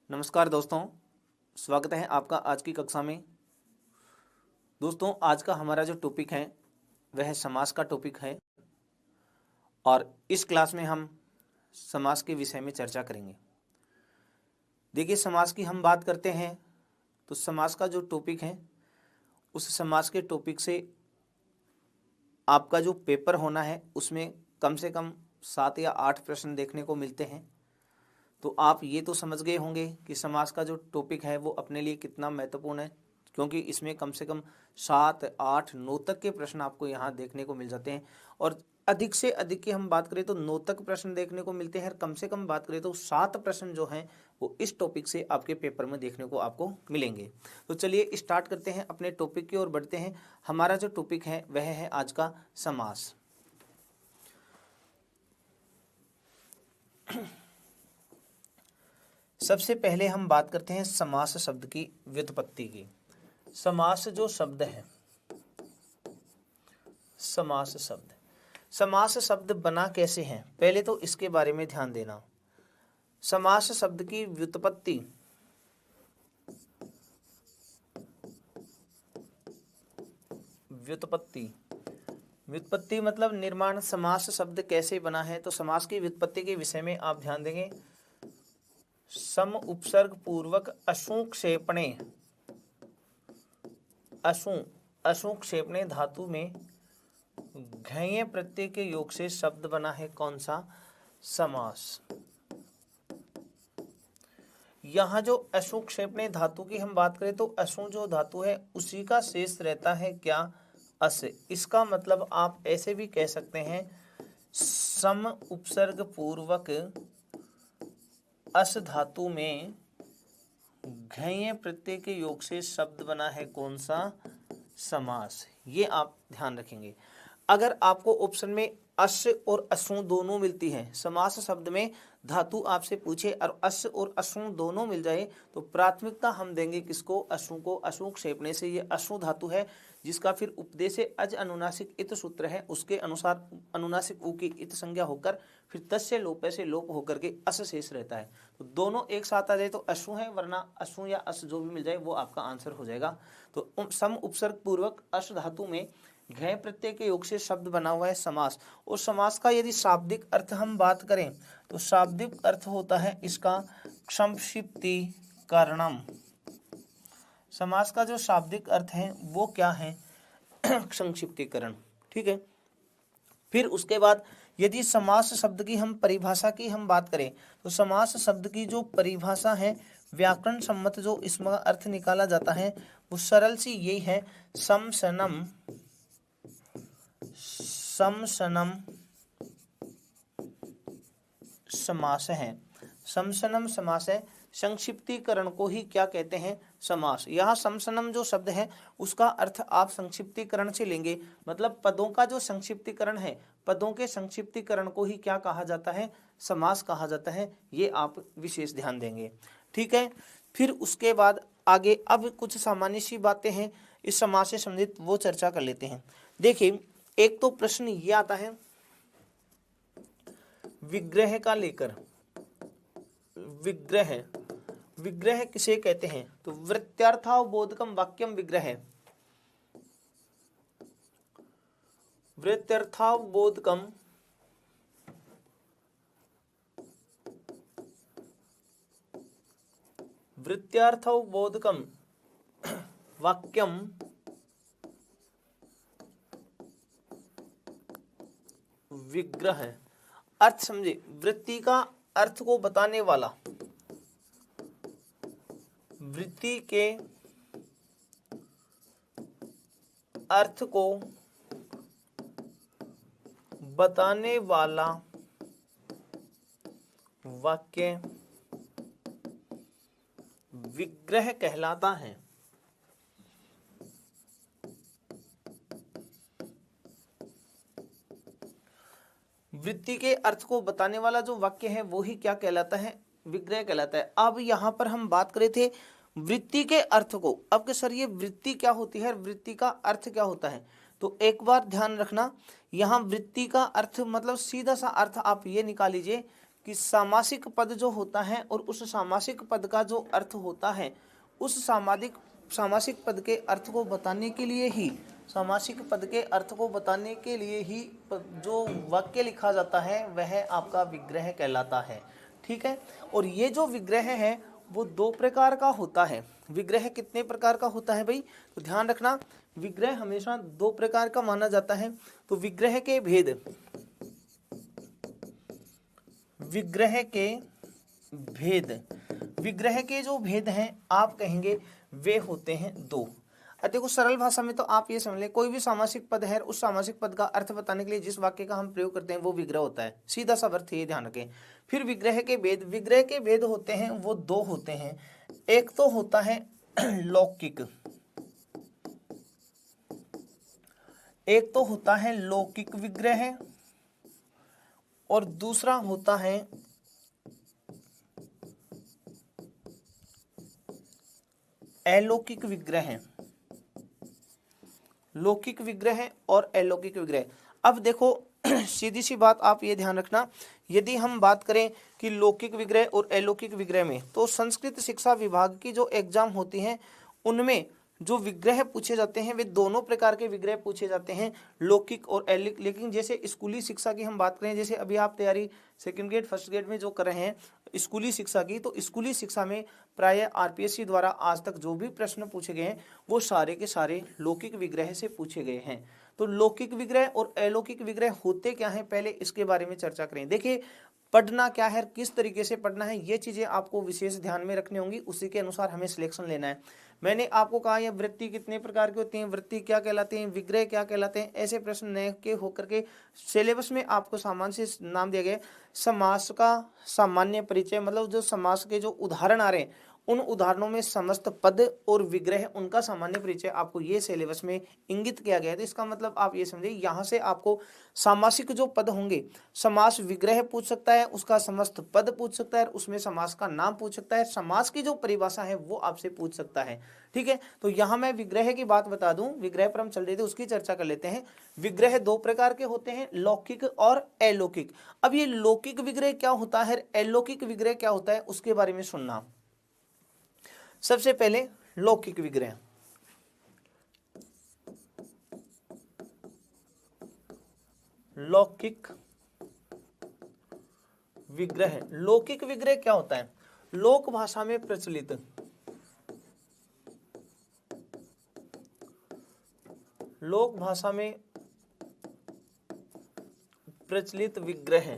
नमस्कार दोस्तों, स्वागत है आपका आज की कक्षा में। दोस्तों, आज का हमारा जो टॉपिक है वह समास का टॉपिक है और इस क्लास में हम समास के विषय में चर्चा करेंगे। देखिए, समास की हम बात करते हैं तो समास का जो टॉपिक है उस समास के टॉपिक से आपका जो पेपर होना है उसमें कम से कम 7 या 8 प्रश्न देखने को मिलते हैं। तो आप ये तो समझ गए होंगे कि समास का जो टॉपिक है वो अपने लिए कितना महत्वपूर्ण है, क्योंकि इसमें कम से कम 7, 8, 9 तक के प्रश्न आपको यहाँ देखने को मिल जाते हैं। और अधिक से अधिक की हम बात करें तो 9 तक प्रश्न देखने को मिलते हैं और कम से कम बात करें तो 7 प्रश्न जो हैं वो इस टॉपिक से आपके पेपर में देखने को आपको मिलेंगे। तो चलिए स्टार्ट करते हैं, अपने टॉपिक की ओर बढ़ते हैं। हमारा जो टॉपिक है वह है आज का समास। सबसे पहले हम बात करते हैं समास शब्द की व्युत्पत्ति की। समास जो शब्द है, समास शब्द बना कैसे हैं, पहले तो इसके बारे में ध्यान देना। समास शब्द की व्युत्पत्ति व्युत्पत्ति मतलब निर्माण। समास शब्द कैसे बना है, तो समास की व्युत्पत्ति के विषय में आप ध्यान देंगे। सम उपसर्ग पूर्वक असुक्षेपणे धातु में घय प्रत्यय के योग से शब्द बना है कौन सा? समास। यहाँ जो असुक्षेपणे धातु की हम बात करें तो असु जो धातु है उसी का शेष रहता है क्या? अस। इसका मतलब आप ऐसे भी कह सकते हैं, सम उपसर्ग पूर्वक अस धातु में घय प्रत्यय के योग से शब्द बना है कौन सा? समास। ये आप ध्यान रखेंगे। अगर आपको ऑप्शन में अस और असु दोनों मिलती है, समास शब्द में धातु आपसे पूछे और अस और असु दोनों मिल जाए तो प्राथमिकता हम देंगे किसको? असु को। असुक्षेपणे से ये असु धातु है जिसका फिर उपदेश अज अनुनासिक इत सूत्र है, उसके अनुसार अनुनासिक उ की इत संज्ञा होकर फिर तस्य लोपे से लोप होकर के अस शेष रहता है। तो दोनों एक साथ आ जाए तो असु है, वरना असु या अस जो भी मिल जाए वो आपका आंसर हो जाएगा। तो सम उपसर्ग पूर्वक अस धातु में घय प्रत्यय के योग से शब्द बना हुआ है समास। और समास का यदि शाब्दिक अर्थ हम बात करें तो शाब्दिक अर्थ होता है इसका संक्षिप्तीकरणम। समास का जो शाब्दिक अर्थ है वो क्या है? संक्षिप्तीकरण। ठीक है। फिर उसके बाद यदि समास शब्द की हम परिभाषा की हम बात करें तो समास शब्द की जो परिभाषा है, व्याकरण सम्मत जो इसमें अर्थ निकाला जाता है वो सरल सी यही है, समसनम समास है। समसनम समास है। संक्षिप्तीकरण को ही क्या कहते हैं? समास। यहाँ समसनम जो शब्द है उसका अर्थ आप संक्षिप्तीकरण से लेंगे, मतलब पदों का जो संक्षिप्तीकरण है, पदों के संक्षिप्तीकरण को ही क्या कहा जाता है? समास कहा जाता है। ये आप विशेष ध्यान देंगे। ठीक है। फिर उसके बाद आगे अब कुछ सामान्य सी बातें हैं इस समास से संबंधित, वो चर्चा कर लेते हैं। देखिए, एक तो प्रश्न ये आता है विग्रह का लेकर। विग्रह किसे कहते हैं? तो वृत्त्यर्थावबोधकम वाक्यम विग्रह। वृत्त्यर्थावबोधकम वाक्यम विग्रह। अर्थ समझे, वृत्ति का अर्थ को बताने वाला, वृत्ति के अर्थ को बताने वाला वाक्य विग्रह कहलाता है। वृत्ति के अर्थ को बताने वाला जो वाक्य है वो ही क्या कहलाता है? विग्रह कहलाता है। अब यहाँ पर हम बात करे थे वृत्ति के अर्थ को। अब के सर ये वृत्ति क्या होती है, वृत्ति का अर्थ क्या होता है? तो एक बार ध्यान रखना, यहाँ वृत्ति का अर्थ मतलब सीधा सा अर्थ आप ये निकाल लीजिए कि सामासिक पद जो होता है और उस सामासिक पद का जो अर्थ होता है, उस सामासिक पद के अर्थ को बताने के लिए ही, सामासिक पद के अर्थ को बताने के लिए ही जो वाक्य लिखा जाता है वह आपका विग्रह कहलाता है। ठीक है, और ये जो विग्रह है वो दो प्रकार का होता है। विग्रह कितने प्रकार का होता है भाई, तो ध्यान रखना, विग्रह हमेशा दो प्रकार का माना जाता है। तो विग्रह के भेद, विग्रह के भेद, विग्रह के जो भेद हैं आप कहेंगे वे होते हैं दो। देखो सरल भाषा में तो आप ये समझ लें, कोई भी सामासिक पद है, उस सामासिक पद का अर्थ बताने के लिए जिस वाक्य का हम प्रयोग करते हैं वो विग्रह होता है, सीधा सा अर्थ, ये ध्यान रखें। फिर विग्रह के भेद, विग्रह के भेद होते हैं वो दो होते हैं। एक तो होता है लौकिक, एक तो होता है लौकिक विग्रह और दूसरा होता है अलौकिक विग्रह। लौकिक विग्रह और अलौकिक विग्रह। अब देखो सीधी सी बात आप ये ध्यान रखना, यदि हम बात करें कि लौकिक विग्रह और अलौकिक विग्रह में, तो संस्कृत शिक्षा विभाग की जो एग्जाम होती हैं उनमें जो विग्रह पूछे जाते हैं वे दोनों प्रकार के विग्रह पूछे जाते हैं, लौकिक और अलौकिक। लेकिन जैसे स्कूली शिक्षा की हम बात करें, जैसे अभी आप तैयारी सेकंड ग्रेड फर्स्ट ग्रेड में जो कर रहे हैं स्कूली शिक्षा की, तो स्कूली शिक्षा में प्रायः आरपीएससी द्वारा आज तक जो भी प्रश्न पूछे गए हैं वो सारे के सारे लौकिक विग्रह से पूछे गए हैं। तो लौकिक विग्रह और अलौकिक विग्रह होते क्या हैं, पहले इसके बारे में चर्चा करें। देखिए पढ़ना क्या है, किस तरीके से पढ़ना है, ये चीजें आपको विशेष ध्यान में रखनी होंगी, उसी के अनुसार हमें सिलेक्शन लेना है। मैंने आपको कहा यह वृत्ति कितने प्रकार की होती हैं, वृत्ति क्या कहलाते हैं, विग्रह क्या कहलाते हैं, ऐसे प्रश्न नए के होकर के सिलेबस में आपको सामान्य से नाम दिया गया। समास का सामान्य परिचय, मतलब जो समास के जो उदाहरण आ रहे हैं उन उदाहरणों में समस्त पद और विग्रह उनका सामान्य परिचय आपको ये सिलेबस में इंगित किया गया है। तो इसका मतलब आप ये समझिए, यहाँ से आपको सामासिक जो पद होंगे, समास विग्रह पूछ सकता है, उसका समस्त पद पूछ सकता है, उसमें समास का नाम पूछ सकता है, समास की जो परिभाषा है वो आपसे पूछ सकता है। ठीक है, तो यहाँ मैं विग्रह की बात बता दूं, विग्रह पर हम चल रहे थे उसकी चर्चा कर लेते हैं। विग्रह दो प्रकार के होते हैं, लौकिक और अलौकिक। अब ये लौकिक विग्रह क्या होता है, अलौकिक विग्रह क्या होता है, उसके बारे में सुनना। सबसे पहले लौकिक विग्रह, लौकिक विग्रह, लौकिक विग्रह क्या होता है, लोक भाषा में प्रचलित, लोक भाषा में प्रचलित विग्रह,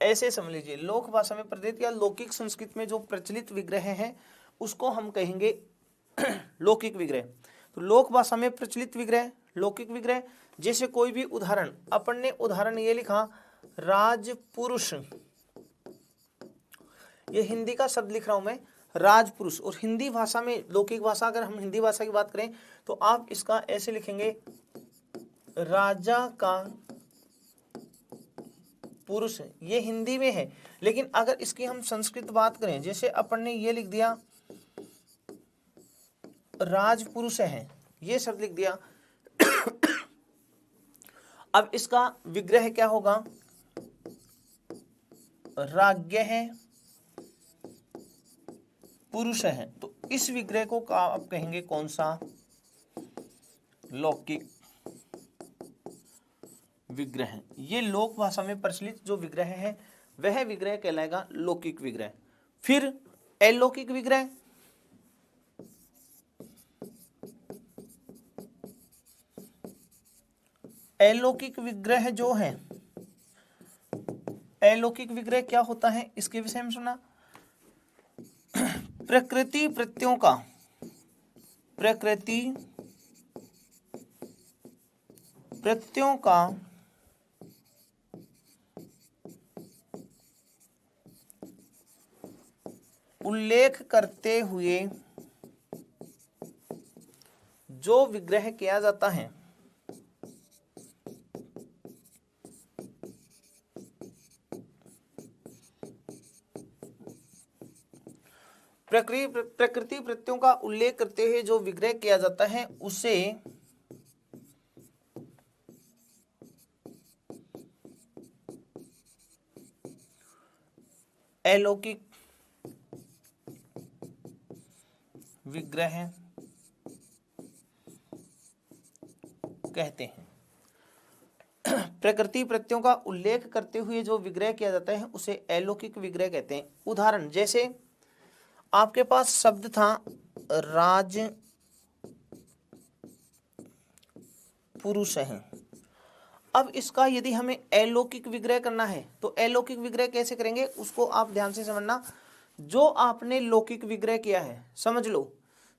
ऐसे समझ लीजिए, लोक भाषा में प्रचलित या लौकिक संस्कृत में जो प्रचलित विग्रह हैं उसको हम कहेंगे लौकिक विग्रह। तो लोक भाषा में प्रचलित विग्रह, लौकिक विग्रह। जैसे कोई भी उदाहरण, अपन ने उदाहरण ये लिखा राजपुरुष, ये हिंदी का शब्द लिख रहा हूं मैं, राजपुरुष, और हिंदी भाषा में लौकिक भाषा, अगर हम हिंदी भाषा की बात करें तो आप इसका ऐसे लिखेंगे राजा का पुरुष, ये हिंदी में है। लेकिन अगर इसकी हम संस्कृत बात करें, जैसे अपन ने ये लिख दिया राजपुरुष है, ये शब्द लिख दिया, अब इसका विग्रह क्या होगा, राज्ञ है पुरुष है। तो इस विग्रह को आप कहेंगे कौन सा, लौकिक विग्रह। ये लोक भाषा में प्रचलित जो विग्रह है वह विग्रह कहलाएगा लौकिक विग्रह। फिर अलौकिक विग्रह, अलौकिक विग्रह जो है, अलौकिक विग्रह क्या होता है इसके विषय में सुना, प्रकृति प्रत्ययों का, प्रकृति प्रत्ययों का उल्लेख करते हुए जो विग्रह किया जाता है, प्रकृति प्रत्ययों का उल्लेख करते हुए जो विग्रह किया जाता है उसे अलौकिक विग्रह कहते हैं। प्रकृति प्रत्ययों का उल्लेख करते हुए जो विग्रह किया जाता है उसे अलौकिक विग्रह कहते हैं। उदाहरण, जैसे आपके पास शब्द था राज पुरुष है। अब इसका यदि हमें अलौकिक विग्रह करना है तो अलौकिक विग्रह कैसे करेंगे उसको आप ध्यान से समझना। जो आपने लौकिक विग्रह किया है, समझ लो,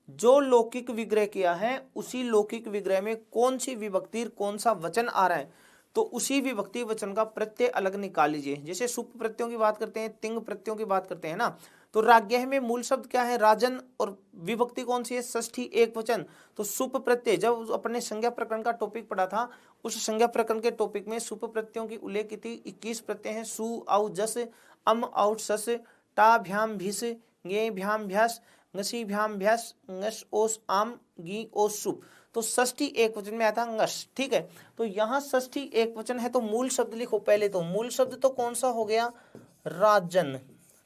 जो लौकिक विग्रह किया है उसी लौकिक विग्रह में कौन सी विभक्ति कौन सा वचन आ रहा है तो उसी विभक्ति वचन का प्रत्यय अलग निकाल लीजिए। जैसे सुप प्रत्ययों की बात करते हैं, तिंग प्रत्ययों की बात करते हैं ना, तो राग्यह में मूल शब्द क्या है? राजन, और विभक्ति कौन सी है? षष्ठी एक वचन। तो सुप प्रत्यय, जब अपने संज्ञा प्रकरण का टॉपिक पढ़ा था उस संज्ञा प्रकरण के टॉपिक में सुप प्रत्ययों की उल्लेख की थी। 21 प्रत्यय हैं, सु औ जस, अम औट सस, टा भ्याम भिस, गे भ्याम भ्यास, ngसी भ्याम भ्यास, ngस ओस आम, गी ओस सुप। तो षष्ठी एक वचन में आता ngस, ठीक है। तो यहाँ षष्ठी एक वचन है तो मूल शब्द लिखो पहले। तो मूल शब्द तो कौन सा हो गया? राजन,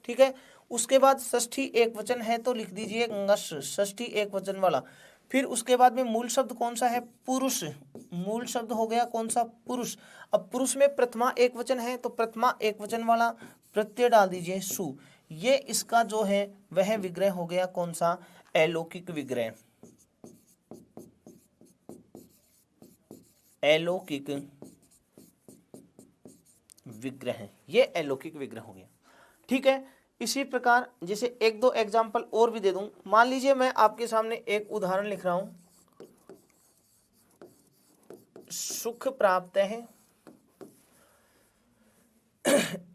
ठीक है। उसके बाद षष्ठी एक वचन है तो लिख दीजिए ngस, षष्ठी एक वचन वाला। फिर उसके बाद में मूल शब्द कौन सा है? पुरुष। मूल शब्द हो गया कौन सा? पुरुष। अब पुरुष में प्रथमा एक वचन है तो प्रथमा एक वचन वाला प्रत्यय डाल दीजिए सु। ये इसका जो है वह विग्रह हो गया कौन सा? अलौकिक विग्रह। अलौकिक विग्रह, ये अलौकिक विग्रह हो गया, ठीक है। इसी प्रकार जैसे एक दो एग्जाम्पल और भी दे दूं। मान लीजिए मैं आपके सामने एक उदाहरण लिख रहा हूं, सुख प्राप्त है।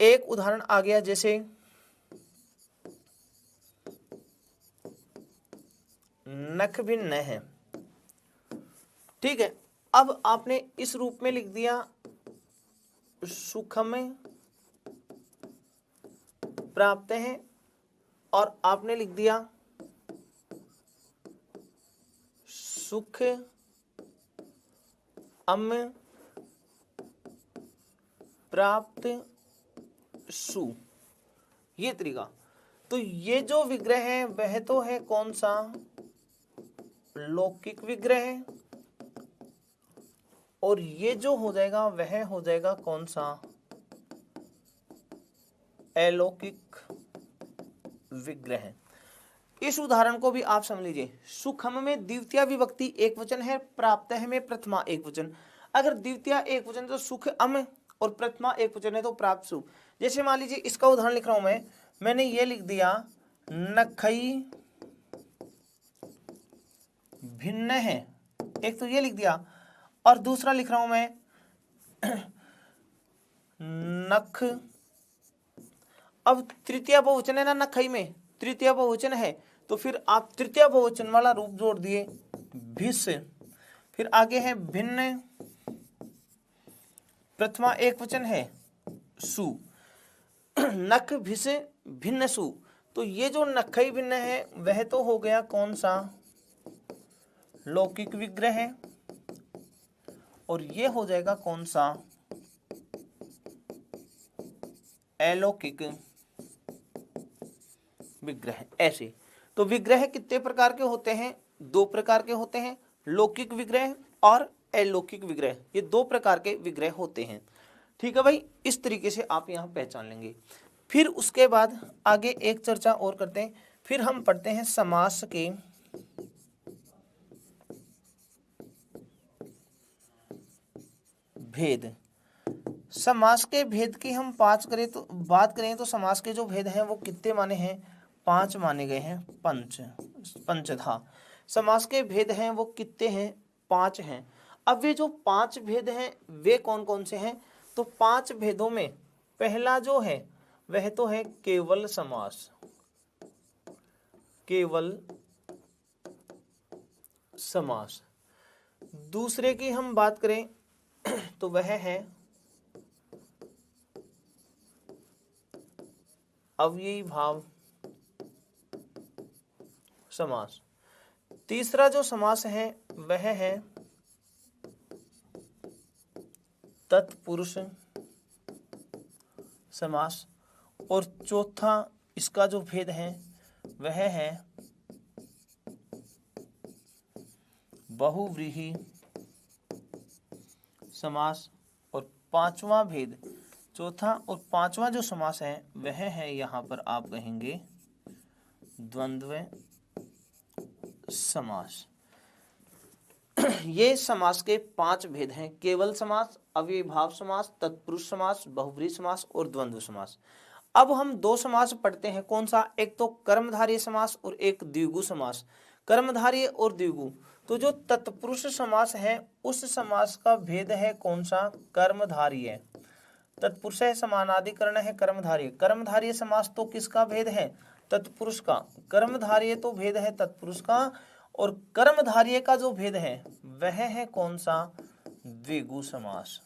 एक उदाहरण आ गया जैसे नख भिन्न है, ठीक है। अब आपने इस रूप में लिख दिया सुखम प्राप्त है, और आपने लिख दिया सुख अम प्राप्त सु, ये तरीका। तो ये जो विग्रह है वह तो है कौन सा? लौकिक विग्रह है, और ये जो हो जाएगा वह हो जाएगा कौन सा? अलौकिक विग्रह। इस उदाहरण को भी आप समझ लीजिए। सुखम में द्वितीय विभक्ति एक वचन है, प्राप्त है में प्रथमा एक वचन। अगर द्वितीय एक वचन तो सुख अम, और प्रथमा एक वचन है तो प्राप्त सु। जैसे मान लीजिए इसका उदाहरण लिख रहा हूं मैंने ये लिख दिया नखई भिन्न है, एक तो ये लिख दिया, और दूसरा लिख रहा हूं मैं नख। अब तृतीय बहुवचन है ना नखई में, तृतीय बहुवचन है तो फिर आप तृतीय बहुवचन वाला रूप जोड़ दिए भिस। फिर आगे है भिन्न, प्रथमा एक वचन है सु, नख भिस भिन्न सु। तो ये जो नखई भिन्न है वह तो हो गया कौन सा? लौकिक विग्रह है, और ये हो जाएगा कौन सा? अलौकिक विग्रह। ऐसे तो विग्रह कितने प्रकार के होते हैं? दो प्रकार के होते हैं, लौकिक विग्रह और अलौकिक विग्रह। ये दो प्रकार के विग्रह होते हैं, ठीक है भाई। इस तरीके से आप यहाँ पहचान लेंगे। फिर उसके बाद आगे एक चर्चा और करते हैं। फिर हम पढ़ते हैं समास के भेद। समास के भेद की हम बात करें तो समास के जो भेद हैं वो कितने माने हैं? 5 माने गए हैं। पंचधा समास के भेद हैं वो कितने हैं? 5 हैं। अब वे जो 5 भेद हैं वे कौन कौन से हैं? तो 5 भेदों में पहला जो है वह तो है केवल समास। केवल समास। दूसरे की हम बात करें तो वह है अव्ययी भाव समास। तीसरा जो समास है वह है तत्पुरुष समास। और चौथा इसका जो भेद है वह है बहुव्रीहि समास। और पांचवा भेद, चौथा और पांचवा जो समास है वह है यहाँ पर आप कहेंगे द्वंद्व समास। ये समास के 5 भेद हैं, केवल समास, अव्ययीभाव समास, तत्पुरुष समास, बहुव्रीहि समास और द्वंद्व समास। अब हम 2 समास पढ़ते हैं, कौन सा, एक तो कर्मधारय समास और एक द्विगु समास। कर्मधारय और द्विगु, तो जो तत्पुरुष समास है उस समास का भेद है कौन सा, कर्मधारय। तत्पुरुष है, समानाधिकरण है कर्मधारय। कर्मधारय समास तो किसका भेद है, तत्पुरुष का। कर्मधारय तो भेद है तत्पुरुष का, और कर्मधारय का जो भेद है वह है कौन सा, द्विगु समास।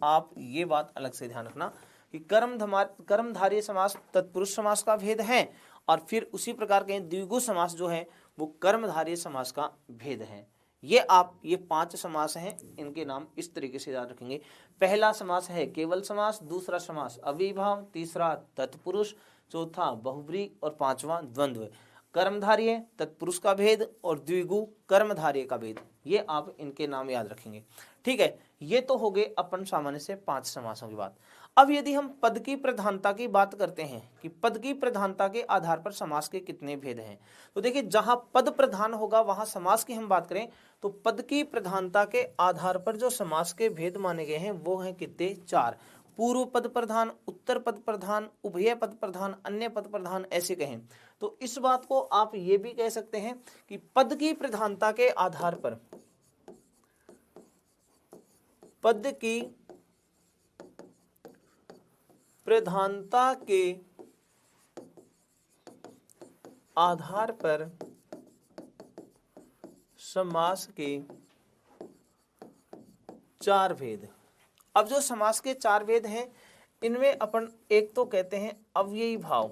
आप ये बात अलग से ध्यान रखना कि कर्मधारय समास तत्पुरुष समास का भेद है, और फिर उसी प्रकार के द्विगु समास जो है वो कर्मधारय समास का भेद है। ये 5 समास हैं, इनके नाम इस तरीके से याद रखेंगे। पहला समास है केवल समास, दूसरा समास अव्ययीभाव, तीसरा तत्पुरुष, चौथा बहुव्रीहि और पांचवा द्वंद्व। कर्मधारय तत्पुरुष का भेद और द्विगु कर्मधारय का भेद, ये आप इनके नाम याद रखेंगे। ठीक है, ये तो हो गए अपन सामान्य से 5 समासों की बात। अब यदि हम पद की प्रधानता की बात करते हैं कि पद की प्रधानता के आधार पर समास के कितने भेद हैं, तो देखिए जहां पद प्रधान होगा वहां समास की हम बात करें तो पद की प्रधानता के आधार पर जो समास के भेद माने गए हैं वो हैं कितने, 4। पूर्व पद प्रधान, उत्तर पद प्रधान, उभय पद प्रधान, अन्य पद प्रधान, ऐसे कहें। तो इस बात को आप ये भी कह सकते हैं कि पद की प्रधानता के आधार पर, पद की प्रधानता के आधार पर समास के 4 भेद। अब जो समास के 4 भेद हैं इनमें अपन एक तो कहते हैं अव्ययी भाव,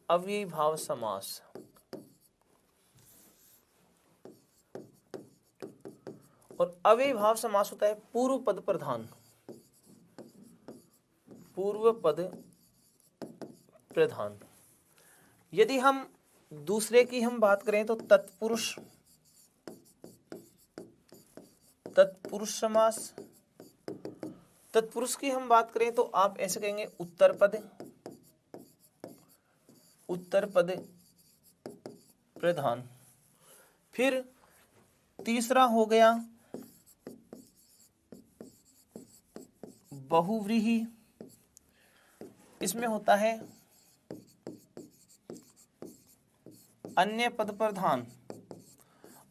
अव्ययी भाव समास। और अव्ययी भाव समास होता है पूर्व पद प्रधान, पूर्व पद प्रधान। यदि हम दूसरे की हम बात करें तो तत्पुरुष, तत्पुरुष समास। तत्पुरुष की हम बात करें तो आप ऐसे कहेंगे उत्तर पद, उत्तर पद प्रधान। फिर तीसरा हो गया बहुव्रीहि, इसमें होता है अन्य पद प्रधान,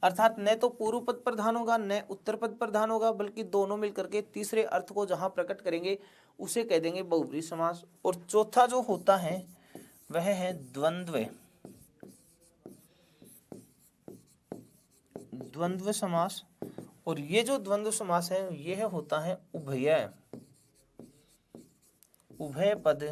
अर्थात न तो पूर्व पद प्रधान होगा न उत्तर पद प्रधान होगा, बल्कि दोनों मिलकर के तीसरे अर्थ को जहां प्रकट करेंगे उसे कह देंगे बहुव्रीहि समास। और चौथा जो होता है वह है द्वंद्व, द्वंद्व समास। और ये जो द्वंद्व समास है यह होता है उभय, उभय पद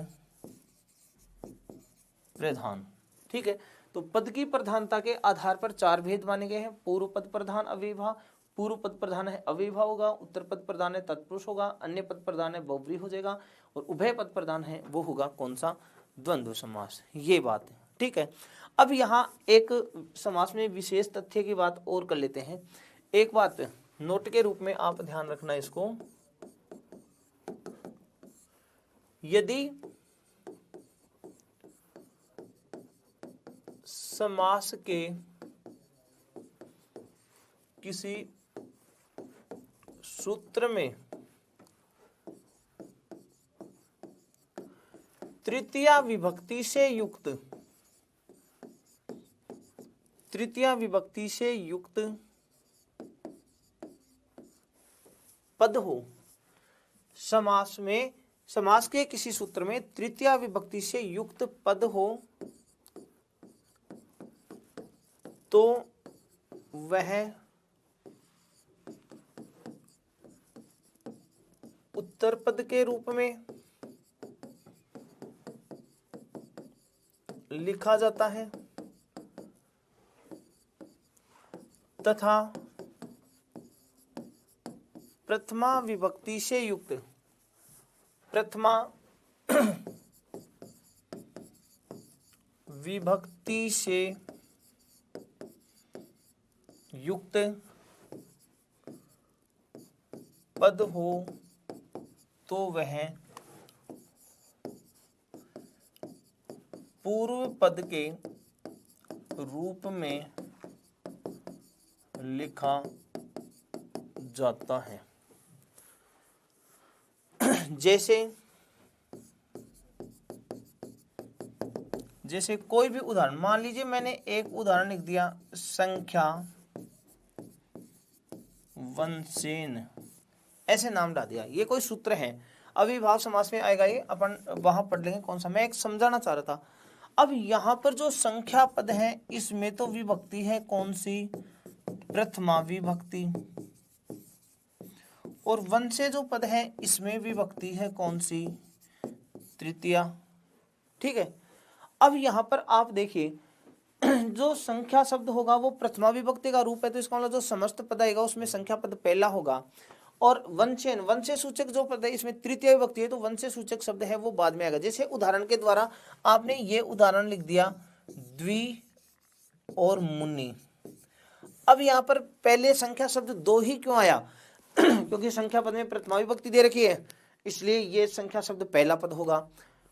प्रधान। ठीक है, तो पद की प्रधानता के आधार पर 4 भेद माने गए हैं। पूर्व पद प्रधान अव्ययीभाव, पूर्व पद प्रधान है अव्ययीभाव होगा, उत्तर पद प्रधान है तत्पुरुष होगा, अन्य पद प्रधान है बहुव्रीहि हो जाएगा, और उभय पद प्रधान है वो होगा कौन सा, द्वंद्व समास। ये बात है। ठीक है, अब यहाँ एक समास में विशेष तथ्य की बात और कर लेते हैं। एक बात नोट के रूप में आप ध्यान रखना इसको, यदि समास के किसी सूत्र में तृतीया विभक्ति से युक्त, तृतीया विभक्ति से युक्त पद हो, समास में, समास के किसी सूत्र में तृतीया विभक्ति से युक्त पद हो तो वह उत्तर पद के रूप में लिखा जाता है तथा प्रथमा विभक्ति से युक्त प्रथमा विभक्ति से युक्त पद हो तो वह पूर्व पद के रूप में लिखा जाता है। जैसे कोई भी उदाहरण, मान लीजिए मैंने एक उदाहरण लिख दिया, संख्या वंशेन, ऐसे नाम डाल दिया, ये कोई सूत्र है, अविभाव समास में आएगा ये, अपन वहां पढ़ लेंगे कौन सा, मैं एक समझाना चाह रहा था। अब यहाँ पर जो संख्या पद है इसमें तो विभक्ति है कौन सी, प्रथमा विभक्ति, और वंशे जो पद है इसमें विभक्ति है कौन सी, तृतीया। ठीक है, अब यहाँ पर आप देखिए जो संख्या शब्द होगा वो प्रथमा विभक्ति का रूप है, तो इसका मतलब जो समस्त पद आएगा उसमें संख्या पद पहला होगा। और वंशेन, वंशे सूचक जो पद है इसमें तृतीय विभक्ति है, तो वंशे सूचक शब्द है वो बाद में आएगा। जैसे उदाहरण के द्वारा आपने ये उदाहरण लिख दिया, द्वि और मुनि। अब यहाँ पर पहले संख्या शब्द दो ही क्यों आया क्योंकि संख्या पद में प्रथमा विभक्ति दे रखी है, इसलिए ये संख्या शब्द पहला पद होगा।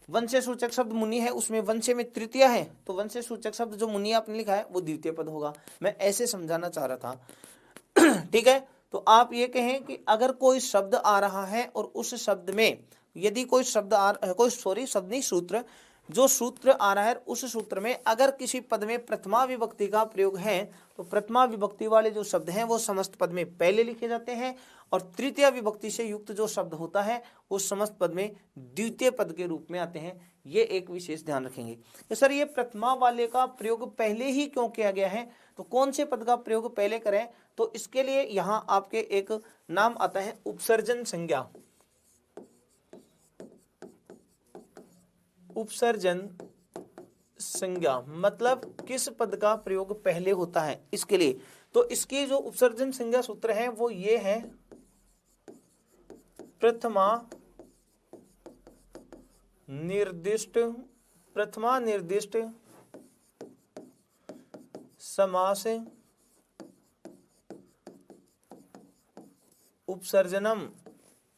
वंशे सूचक शब्द मुनि है, उसमें वंशे में तृतीय है, तो वंशे सूचक शब्द जो मुनि आपने लिखा है वो द्वितीय पद होगा। मैं ऐसे समझाना चाह रहा था। ठीक है, तो आप ये कहें कि अगर कोई शब्द आ रहा है और उस शब्द में यदि कोई शब्द शब्द नहीं, सूत्र, जो सूत्र आ रहा है उस सूत्र में अगर किसी पद में प्रथमा विभक्ति का प्रयोग है तो प्रथमा विभक्ति वाले जो शब्द हैं वो समस्त पद में पहले लिखे जाते हैं, और तृतीय विभक्ति से युक्त जो शब्द होता है वो समस्त पद में द्वितीय पद के रूप में आते हैं। ये एक विशेष ध्यान रखेंगे। तो सर ये प्रथमा वाले का प्रयोग पहले ही क्यों किया गया है, तो कौन से पद का प्रयोग पहले करें, तो इसके लिए यहाँ आपके एक नाम आता है उपसर्जन संज्ञा। उपसर्जन संज्ञा मतलब किस पद का प्रयोग पहले होता है इसके लिए। तो इसकी जो उपसर्जन संज्ञा सूत्र है वो ये है, प्रथमा निर्दिष्ट समास उपसर्जनम।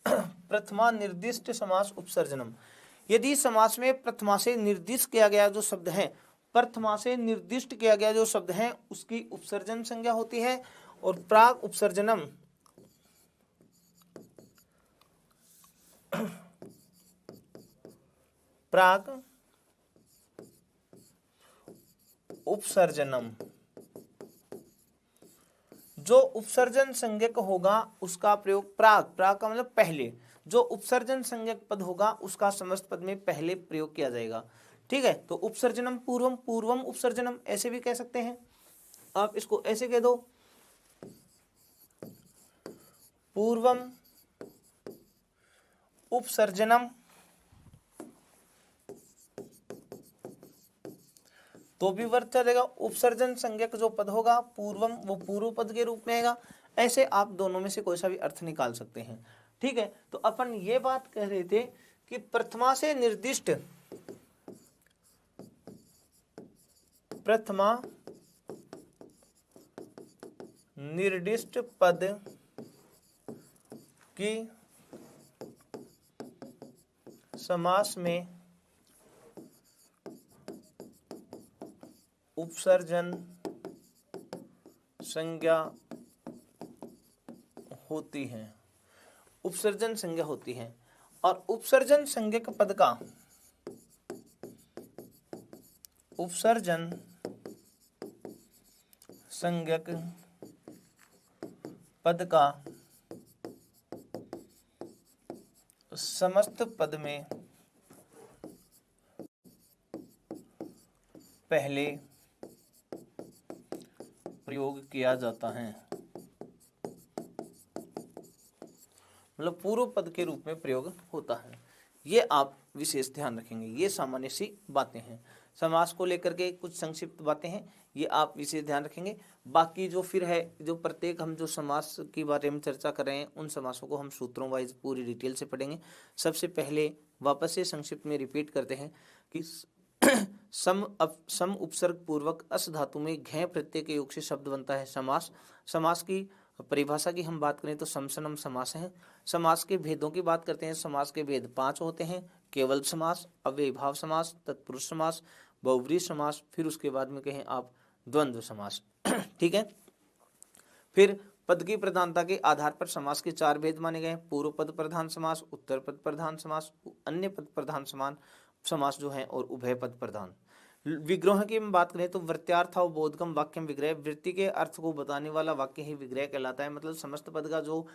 प्रथमा निर्दिष्ट समास उपसर्जनम, यदि समास में प्रथमा से निर्दिष्ट किया गया जो शब्द है, प्रथमा से निर्दिष्ट किया गया जो शब्द है उसकी उपसर्जन संज्ञा होती है। और प्राग उपसर्जनम, प्राग उपसर्जनम, जो उपसर्जन संज्ञक होगा उसका प्रयोग प्राग का मतलब पहले, जो उपसर्जन संज्ञक पद होगा उसका समस्त पद में पहले प्रयोग किया जाएगा। ठीक है, तो उपसर्जनम पूर्वम उपसर्जनम ऐसे भी कह सकते हैं, आप इसको ऐसे कह दो, पूर्वम उपसर्जनम, तो भी वर्त चलेगा। उपसर्जन संज्ञक जो पद होगा पूर्वम वो पूर्व पद के रूप में आएगा। ऐसे आप दोनों में से कोई सा भी अर्थ निकाल सकते हैं। ठीक है, तो अपन ये बात कह रहे थे कि प्रथमा से निर्दिष्ट, प्रथमा निर्दिष्ट पद की समास में उपसर्जन संज्ञा होती है, उपसर्जन संज्ञा होती है। और उपसर्जन संज्ञक पद का, उपसर्जन संज्ञक पद का समस्त पद में पहले प्रयोग किया जाता है, मतलब पूर्व पद के रूप में प्रयोग होता है। ये आप विशेष ध्यान रखेंगे। ये सामान्य सी बातें हैं, समास को लेकर के कुछ संक्षिप्त बातें हैं, ये आप विशेष ध्यान रखेंगे। बाकी जो फिर है, जो प्रत्येक हम जो समास के बारे में चर्चा कर रहे हैं, उन समासों को हम सूत्रों वाइज पूरी डिटेल से पढ़ेंगे। सबसे पहले वापस से संक्षिप्त में रिपीट करते हैं कि सम उपसर्ग पूर्वक अस धातु में घ प्रत्यय के योग से शब्द बनता है समास। समास की परिभाषा की हम बात करें तो समसनम समास है। समास के भेदों की बात करते हैं, समास के भेद 5 होते हैं। केवल समास, अव्ययीभाव समास, तत्पुरुष समास, बहुव्रीहि समास, फिर उसके बाद में कहें आप द्वंद्व समास। ठीक है। फिर पद की प्रधानता के आधार पर समास के 4 भेद माने गए। पूर्व पद प्रधान समास, उत्तर पद प्रधान समास, अन्य पद प्रधान समास जो है, और उभय पद प्रधान। विग्रह की हम बात करें तो वृत्त्यार्थ और बोधगम वाक्यम विग्रह, वृत्ति के अर्थ को बताने वाला वाक्य ही विग्रह कहलाता है। मतलब समस्त पद का जो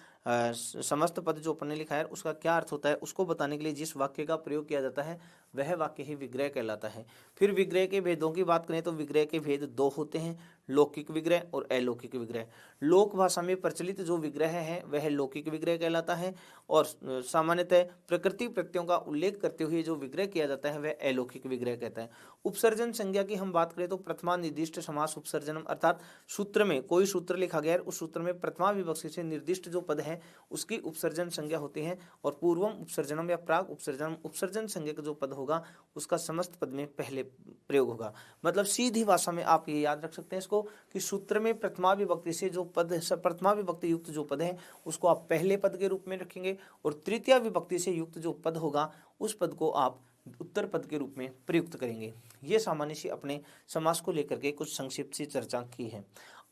समस्त पद जो अपन ने लिखा है उसका क्या अर्थ होता है, उसको बताने के लिए जिस वाक्य का प्रयोग किया जाता है वह वाक्य ही विग्रह कहलाता है। फिर विग्रह के भेदों की बात करें तो विग्रह के भेद 2 होते हैं, लौकिक विग्रह और अलौकिक विग्रह। लोक भाषा में प्रचलित जो विग्रह है वह लौकिक विग्रह कहलाता है, और सामान्यतः प्रकृति प्रत्ययों का उल्लेख करते हुए जो विग्रह किया जाता है वह अलौकिक विग्रह कहता है। उपसर्जन संज्ञा की हम बात करें तो प्रथमा निर्दिष्ट समास उपसर्जनम, अर्थात सूत्र में कोई सूत्र लिखा गया है, उस सूत्र में प्रथमा विभक्ति से निर्दिष्ट जो पद है उसकी उपसर्जन संज्ञा होती है। और पूर्वम उपसर्जनम या प्राग उपसर्जनम, उपसर्जन संज्ञा का जो पद होगा उसका समस्त पद में पहले प्रयोग होगा। मतलब सीधी भाषा में आप ये याद रख सकते हैं इसको कि सूत्र में प्रथमा विभक्ति से जो पद, प्रथमा विभक्ति युक्त जो पद है उसको आप पहले पद के रूप में रखेंगे, और तृतीय विभक्ति से युक्त जो पद होगा उस पद को आप उत्तर पद के रूप में प्रयुक्त करेंगे। ये सामान्य सी अपने समास को लेकर के कुछ संक्षिप्त सी चर्चा की है।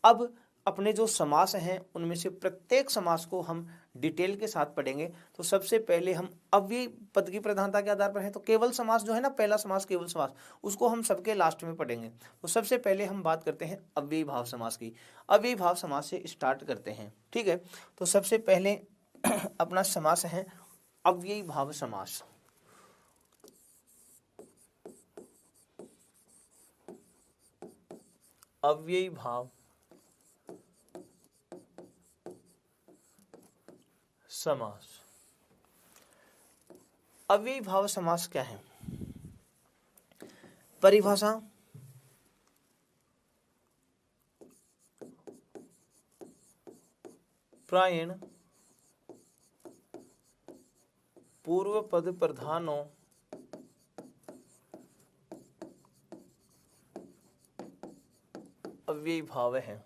अब अपने जो समास हैं उनमें से प्रत्येक समास को हम डिटेल के साथ पढ़ेंगे। तो सबसे पहले हम अव्ययी पद की प्रधानता के आधार पर है तो केवल समास जो है ना, पहला समास केवल समास, उसको हम सबके लास्ट में पढ़ेंगे। तो सबसे पहले हम बात करते हैं अव्ययी भाव समास की। अव्ययी भाव समास से स्टार्ट करते हैं, ठीक है। तो सबसे पहले अपना समास है अव्ययी भाव समास। अव्ययी भाव समास। अव्ययी भाव समास क्या है? परिभाषा, प्रायण पूर्व पद प्रधानों अव्ययी भाव है।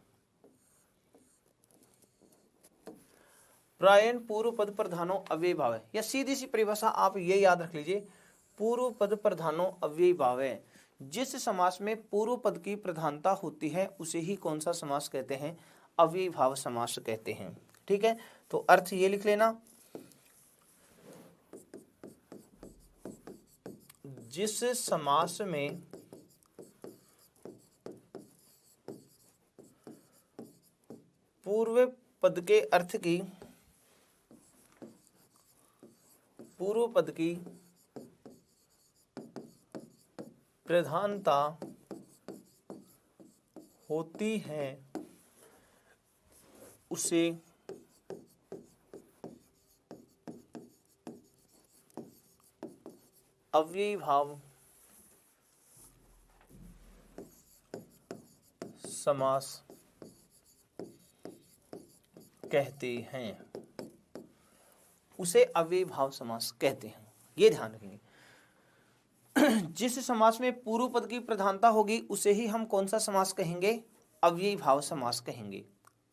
प्रायण पूर्व पद प्रधानों अव्ययी भाव है, या सीधी सी परिभाषा आप ये याद रख लीजिए, पूर्व पद प्रधानों अव्ययी भाव है। जिस समास में पूर्व पद की प्रधानता होती है उसे ही कौन सा समास कहते हैं? अव्ययी भाव समास कहते हैं। ठीक है, तो अर्थ ये लिख लेना, जिस समास में पूर्व पद के अर्थ की, पूर्व पद की प्रधानता होती है उसे अव्ययी भाव समास कहते हैं। उसे अव्ययी भाव समास कहते हैं, ये ध्यान रखेंगे। जिस समास में पूर्व पद की प्रधानता होगी उसे ही हम कौन सा समास कहेंगे? अव्ययी भाव समास कहेंगे।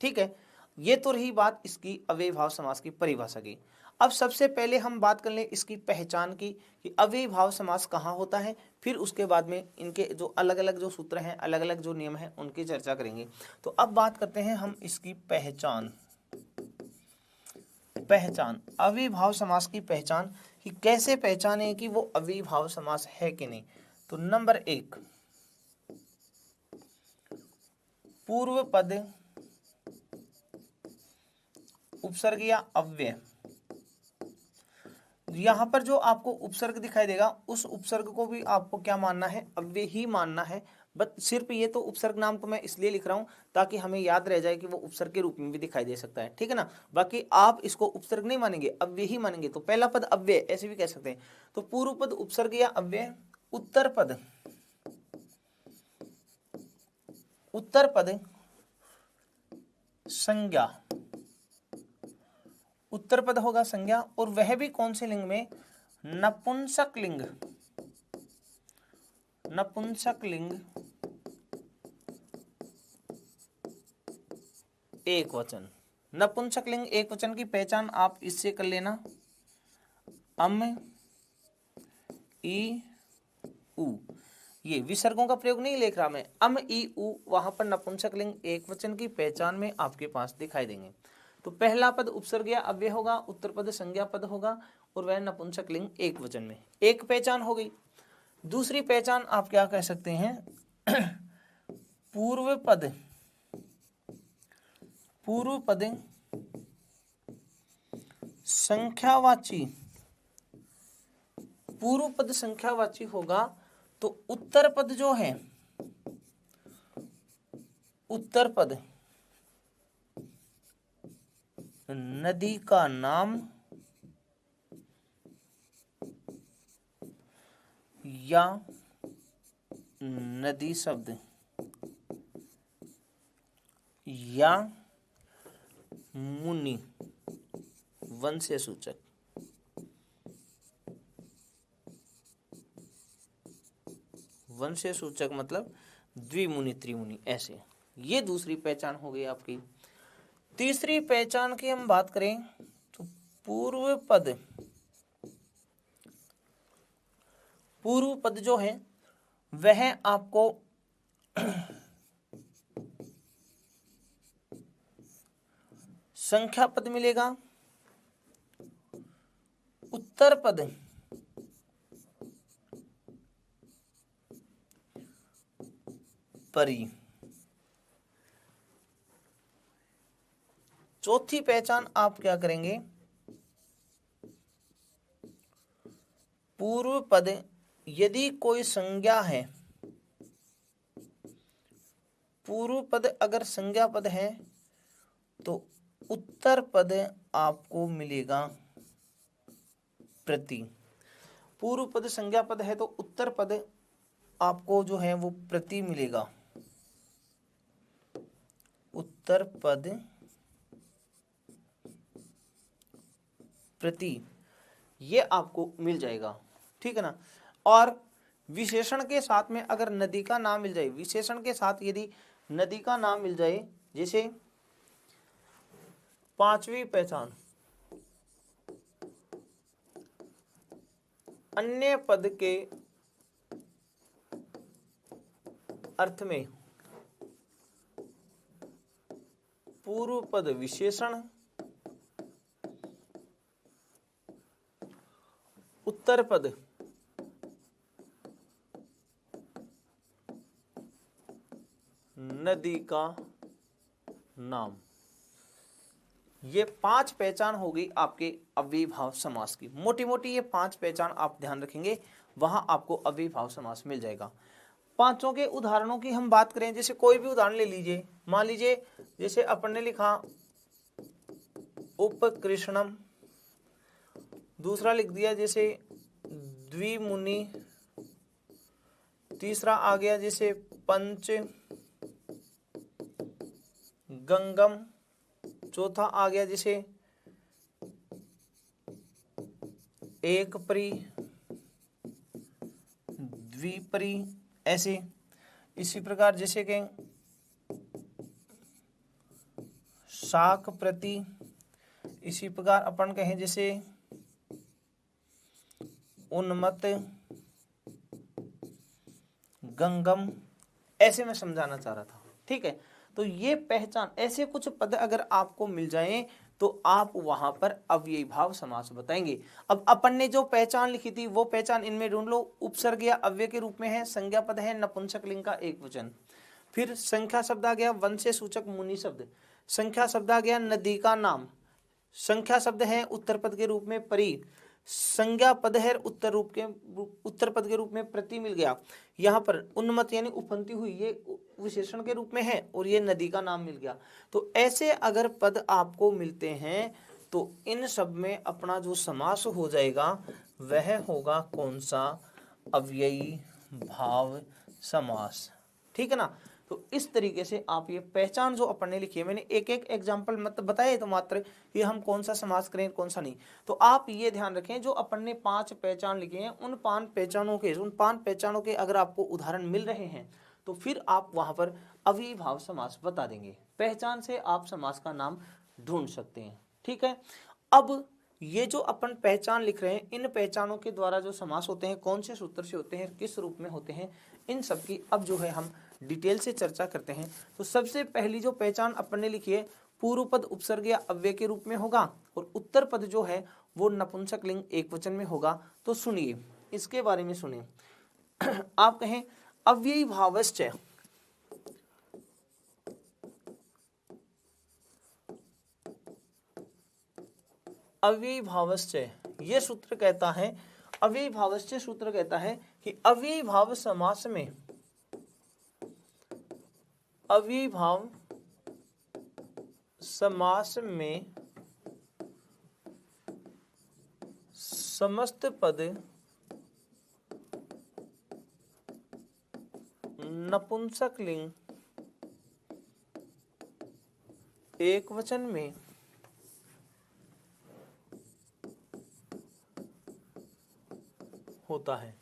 ठीक है, ये तो रही बात इसकी अव्ययी भाव समास की परिभाषा की। अब सबसे पहले हम बात कर लें इसकी पहचान की कि अव्ययी भाव समास कहाँ होता है, फिर उसके बाद में इनके जो अलग अलग जो सूत्र हैं, अलग अलग जो नियम हैं उनकी चर्चा करेंगे। तो अब बात करते हैं हम इसकी पहचान। पहचान, अव्ययी भाव समास की पहचान, कि कैसे पहचाने कि वो अव्ययी भाव समास है कि नहीं। तो नंबर 1, पूर्व पद उपसर्ग या अव्यय। यहां पर जो आपको उपसर्ग दिखाई देगा उस उपसर्ग को भी आपको क्या मानना है? अव्यय ही मानना है। बट सिर्फ ये तो उपसर्ग नाम तो मैं इसलिए लिख रहा हूं ताकि हमें याद रह जाए कि वो उपसर्ग के रूप में भी दिखाई दे सकता है, ठीक है ना। बाकी आप इसको उपसर्ग नहीं मानेंगे, अव्यय ही मानेंगे। तो पहला पद अव्यय ऐसे भी कह सकते हैं। तो पूर्व पद उपसर्ग या अव्यय, उत्तर पद संज्ञा, उत्तर पद होगा संज्ञा, और वह भी कौन से लिंग में, नपुंसक लिंग, नपुंसक लिंग एक वचन। नपुंसक लिंग एक वचन की पहचान आप इससे कर लेना, अम ई उ। ये विसर्गों का प्रयोग नहीं लिख रहा मैं, अम ई उ, वहां पर नपुंसक लिंग एक वचन की पहचान में आपके पास दिखाई देंगे। तो पहला पद उपसर्ग या अव्यय होगा, उत्तर पद संज्ञा पद होगा, और वह नपुंसक लिंग एक वचन में। एक पहचान हो गई। दूसरी पहचान आप क्या कह सकते हैं, पूर्व पद संख्यावाची, पूर्व पद संख्यावाची होगा। तो उत्तर पद जो है, उत्तर पद नदी का नाम या नदी शब्द या मुनि वंश सूचक, वंश सूचक मतलब द्विमुनि त्रिमुनि, ऐसे। ये दूसरी पहचान हो गई आपकी। तीसरी पहचान की हम बात करें तो पूर्व पद जो है वह आपको संख्या पद मिलेगा, उत्तर पद परी। चौथी पहचान आप क्या करेंगे, पूर्व पद यदि कोई संज्ञा है, पूर्व पद अगर संज्ञा पद है तो उत्तर पद आपको मिलेगा प्रति। पूर्व पद संज्ञा पद है तो उत्तर पद आपको जो है वो प्रति मिलेगा, उत्तर पद प्रति, ये आपको मिल जाएगा, ठीक है ना। और विशेषण के साथ में अगर नदी का नाम मिल जाए, विशेषण के साथ यदि नदी का नाम मिल जाए, जैसे पांचवी पहचान, अन्य पद के अर्थ में पूर्व पद विशेषण, उत्तर पद नदी का नाम। ये पांच पहचान हो गई आपके अव्ययीभाव समास की। मोटी मोटी ये पांच पहचान आप ध्यान रखेंगे, वहां आपको अव्ययीभाव समास मिल जाएगा। पांचों के उदाहरणों की हम बात करें, जैसे कोई भी उदाहरण ले लीजिए, मान लीजिए जैसे अपन ने लिखा उपकृष्णम, दूसरा लिख दिया जैसे द्विमुनि, तीसरा आ गया जैसे पंच गंगम, चौथा आ गया जैसे एक परी, द्विपरी, ऐसे। इसी प्रकार जैसे कि शाक प्रति, इसी प्रकार अपन कहें जैसे उन्मत्त, गंगम, ऐसे मैं समझाना चाह रहा था, ठीक है। तो ये पहचान, ऐसे कुछ पद अगर आपको मिल जाएं तो आप वहां पर अव्ययीभाव समास बताएंगे। अब अपन ने जो पहचान लिखी थी वो पहचान इनमें ढूंढ लो। उपसर्ग या अव्यय के रूप में है, संज्ञा पद है नपुंसक लिंग का एक वचन, फिर संख्या शब्द आ गया वंश सूचक मुनि शब्द, संख्या शब्द आ गया नदी का नाम, संख्या शब्द है उत्तर पद के रूप में परी, संज्ञा पद है, उत्तर पद के रूप में प्रति मिल गया। यहाँ पर उन्मत्त यानी उफनती हुई ये विशेषण के रूप में है और ये नदी का नाम मिल गया। तो ऐसे अगर पद आपको मिलते हैं तो इन सब में अपना जो समास हो जाएगा वह होगा कौन सा, अव्ययी भाव समास। ठीक है ना। तो इस तरीके से आप ये पहचान जो अपन ने लिखी है, मैंने एक एक एग्जाम्पल मत बताए तो मात्र कि हम कौन सा समास करें कौन सा नहीं। तो आप ये ध्यान रखें जो अपन ने 5 पहचान लिखे हैं उन 5 पहचानों के अगर आपको उदाहरण मिल रहे हैं तो फिर आप वहां पर अव्ययी भाव समास बता देंगे। पहचान से आप समास का नाम ढूंढ सकते हैं। ठीक है। अब ये जो अपन पहचान लिख रहे हैं इन पहचानों के द्वारा जो समास होते हैं कौन से सूत्र से होते हैं, किस रूप में होते हैं, इन सब की अब जो है हम डिटेल से चर्चा करते हैं। तो सबसे पहली जो पहचान अपन ने लिखी है, पूर्व पद उपसर्ग या अव्यय के रूप में होगा और उत्तर पद जो है वो नपुंसक लिंग एकवचन में होगा। तो सुनिए इसके बारे में सुनिए। आप कहें अव्ययी भावश्च, अव्ययी भावश्च ये सूत्र कहता है, अव्ययी भावश्च सूत्र कहता है कि अव्ययी भाव समास में, अव्ययी भाव समास में समस्त पद नपुंसक लिंग एकवचन में होता है।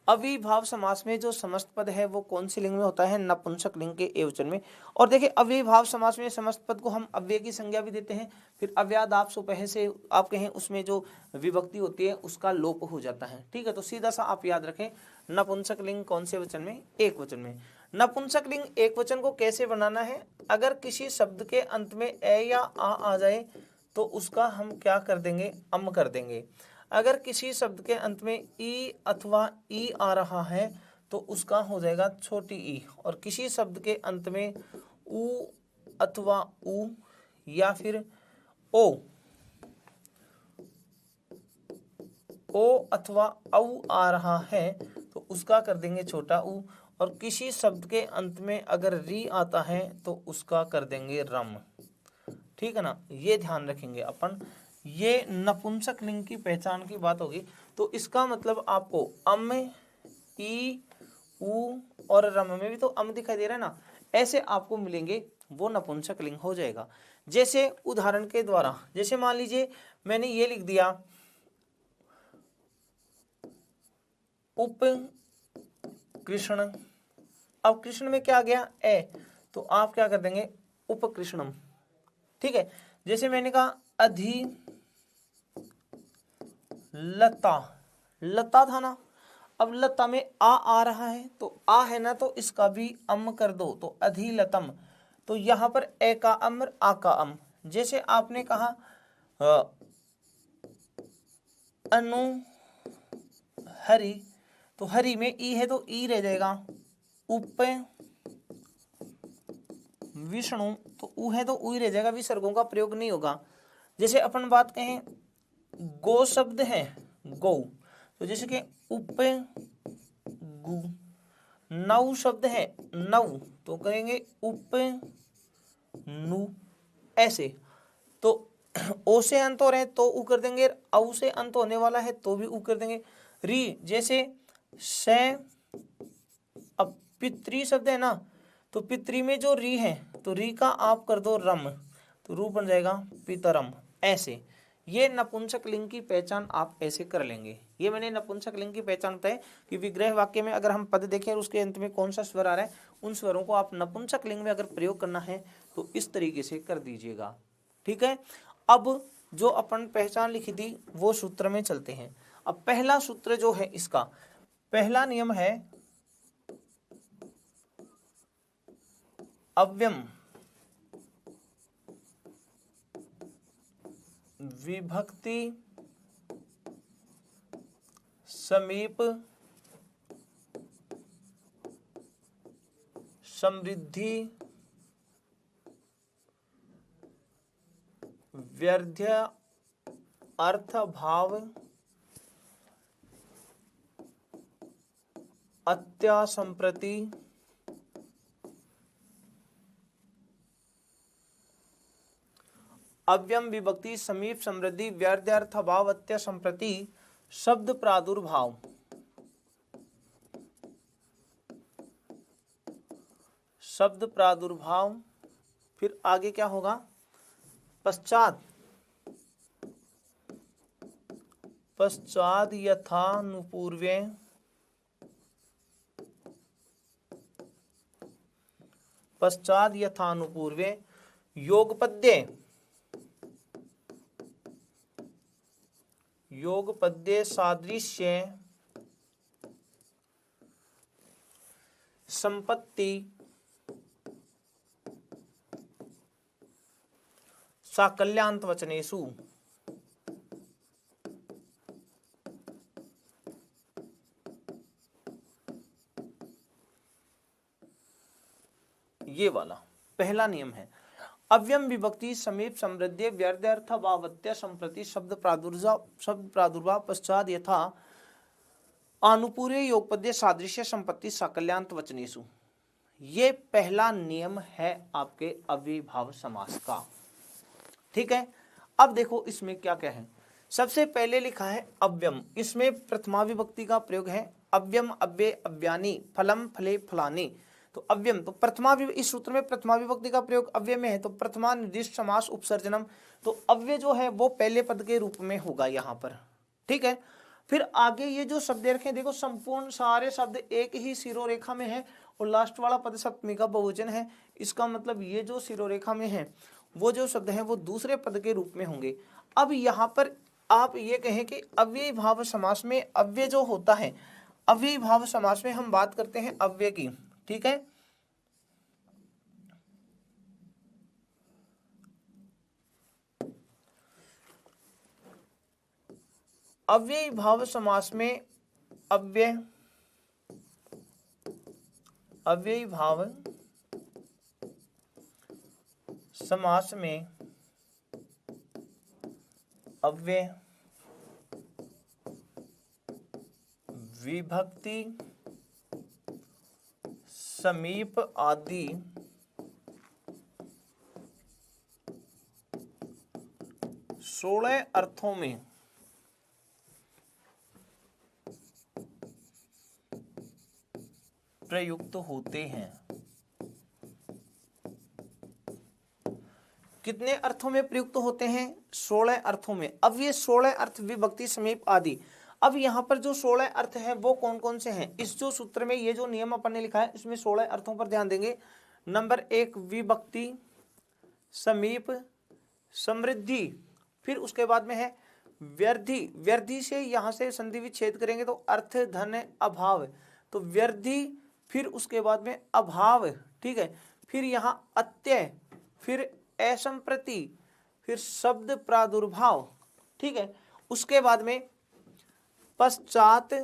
अव्ययी भाव समास में जो समस्त पद है वो कौन सी लिंग में होता है, नपुंसक लिंग के एकवचन में। और देखिए अव्ययी भाव समास में समस्त पद को हम अव्यय की संज्ञा भी देते हैं, फिर अव्याद आप सुपह से आप कहें उसमें जो विभक्ति होती है उसका लोप हो जाता है। ठीक है। तो सीधा सा आप याद रखें नपुंसक लिंग कौन से वचन में, एक वचन में। नपुंसक लिंग एक वचन को कैसे बनाना है, अगर किसी शब्द के अंत में ए या आ जाए तो उसका हम क्या कर देंगे, अम कर देंगे। अगर किसी शब्द के अंत में ई अथवा ई आ रहा है तो उसका हो जाएगा छोटी ई, और किसी शब्द के अंत में ऊ अथवा ऊ या फिर ओ अथवा औ आ रहा है तो उसका कर देंगे छोटा ऊ, और किसी शब्द के अंत में अगर री आता है तो उसका कर देंगे रम। ठीक है ना। ये ध्यान रखेंगे अपन, ये नपुंसक लिंग की पहचान की बात होगी। तो इसका मतलब आपको अम, ई, उ और रम में भी तो अम दिखाई दे रहा है ना, ऐसे आपको मिलेंगे वो नपुंसक लिंग हो जाएगा। जैसे उदाहरण के द्वारा, जैसे मान लीजिए मैंने ये लिख दिया उप कृष्ण, अब कृष्ण में क्या आ गया ए, तो आप क्या कर देंगे उपकृष्णम। ठीक है। जैसे मैंने कहा अधि लता, लता था ना, अब लता में आ रहा है तो आ है ना तो इसका भी अम कर दो तो अधिलतम। तो यहां पर ए का अम आ का अम। जैसे आपने कहा अनु हरि, तो हरि में ई है तो ई रह जाएगा, उप विष्णु तो ऊ है तो ऊ ही रह जाएगा, विसर्गों का प्रयोग नहीं होगा। जैसे अपन बात कहें गो शब्द है गौ, तो जैसे कि उप गु, नौ शब्द है नौ तो कहेंगे उप नु, ऐसे। तो ओ से अंत हो रहे हैं तो ऊ कर देंगे, औ से अंत होने वाला है तो भी ऊ कर देंगे। री जैसे से, अब पितृ शब्द है ना, तो पितृ में जो री है तो री का आप कर दो रम तो रू बन जाएगा पितरम। ऐसे ये नपुंसक लिंग की पहचान आप ऐसे कर लेंगे। ये मैंने नपुंसक लिंग की पहचान बताई कि विग्रह वाक्य में अगर हम पद देखें और उसके अंत में कौन सा स्वर आ रहा है उन स्वरों को आप नपुंसक लिंग में अगर प्रयोग करना है तो इस तरीके से कर दीजिएगा। ठीक है। अब जो अपन पहचान लिखी थी वो सूत्र में चलते हैं। अब पहला सूत्र जो है इसका पहला नियम है अव्यम विभक्ति समीप समृद्धि व्यर्ध्य अर्थ भाव अत्यासंप्रति अव्यम विभक्ति समीप समृद्धि व्यर्थ अभाव अत्यासंप्रति शब्द प्रादुर्भाव फिर आगे क्या होगा पश्चात यथानुपूर्वे योगपद्ये सादृश्य संपत्ति साकल्यान्त वचनेषु ये वाला पहला नियम है। अव्यम विभक्ति समीप समृद्धि व्यर्थ भावत्य संप्रति शब्द प्रादुर्भाव पश्चात यथा अनुपूर्व योगपद्य सादृश्य संपत्ति साकल्यान्त वचनेषु। ये पहला नियम है आपके अव्ययीभाव समास का। ठीक है, अब देखो इसमें क्या क्या है। सबसे पहले लिखा है अव्यम, इसमें प्रथमा विभक्ति का प्रयोग है। अव्यम अव्यय अव्यानी फलम फले फलानी। तो अव्यम तो प्रथमा, इस सूत्र में प्रथमा विभक्ति का प्रयोग अव्यय में है, तो प्रथमा निर्दिष्ट समास उपसर्जनम, तो अव्यय जो है वो पहले पद के रूप में होगा यहाँ पर। ठीक है, फिर आगे ये जो शब्द रखे देखो, संपूर्ण सारे शब्द एक ही सिरोरेखा में है और लास्ट वाला पद सप्तमी का बहुवचन है। इसका मतलब ये जो सिरोरेखा में है वो जो शब्द है वो दूसरे पद के रूप में होंगे। अब यहाँ पर आप ये कहें कि अव्ययी भाव समास में अव्यय जो होता है, अव्ययी भाव समास में हम बात करते हैं अव्यय की। ठीक है, अव्ययी भाव समास में अव्ययी भाव समास में अव्यय विभक्ति समीप आदि सोलह अर्थों में प्रयुक्त होते हैं। कितने अर्थों में प्रयुक्त होते हैं? 16 अर्थों में। अब ये 16 अर्थ विभक्ति समीप आदि, अब यहाँ पर जो 16 अर्थ हैं वो कौन कौन से हैं? इस जो सूत्र में ये जो नियम अपन ने लिखा है इसमें 16 अर्थों पर ध्यान देंगे। नंबर 1 विभक्ति समीप समृद्धि, फिर उसके बाद में है व्यर्धि, व्यर्धि से यहाँ से संधि विच्छेद करेंगे तो अर्थ धन अभाव, तो व्यर्धि, फिर उसके बाद में अभाव। ठीक है, फिर यहाँ अत्यय, फिर असंप्रति, फिर शब्द प्रादुर्भाव। ठीक है, उसके बाद में पश्चात,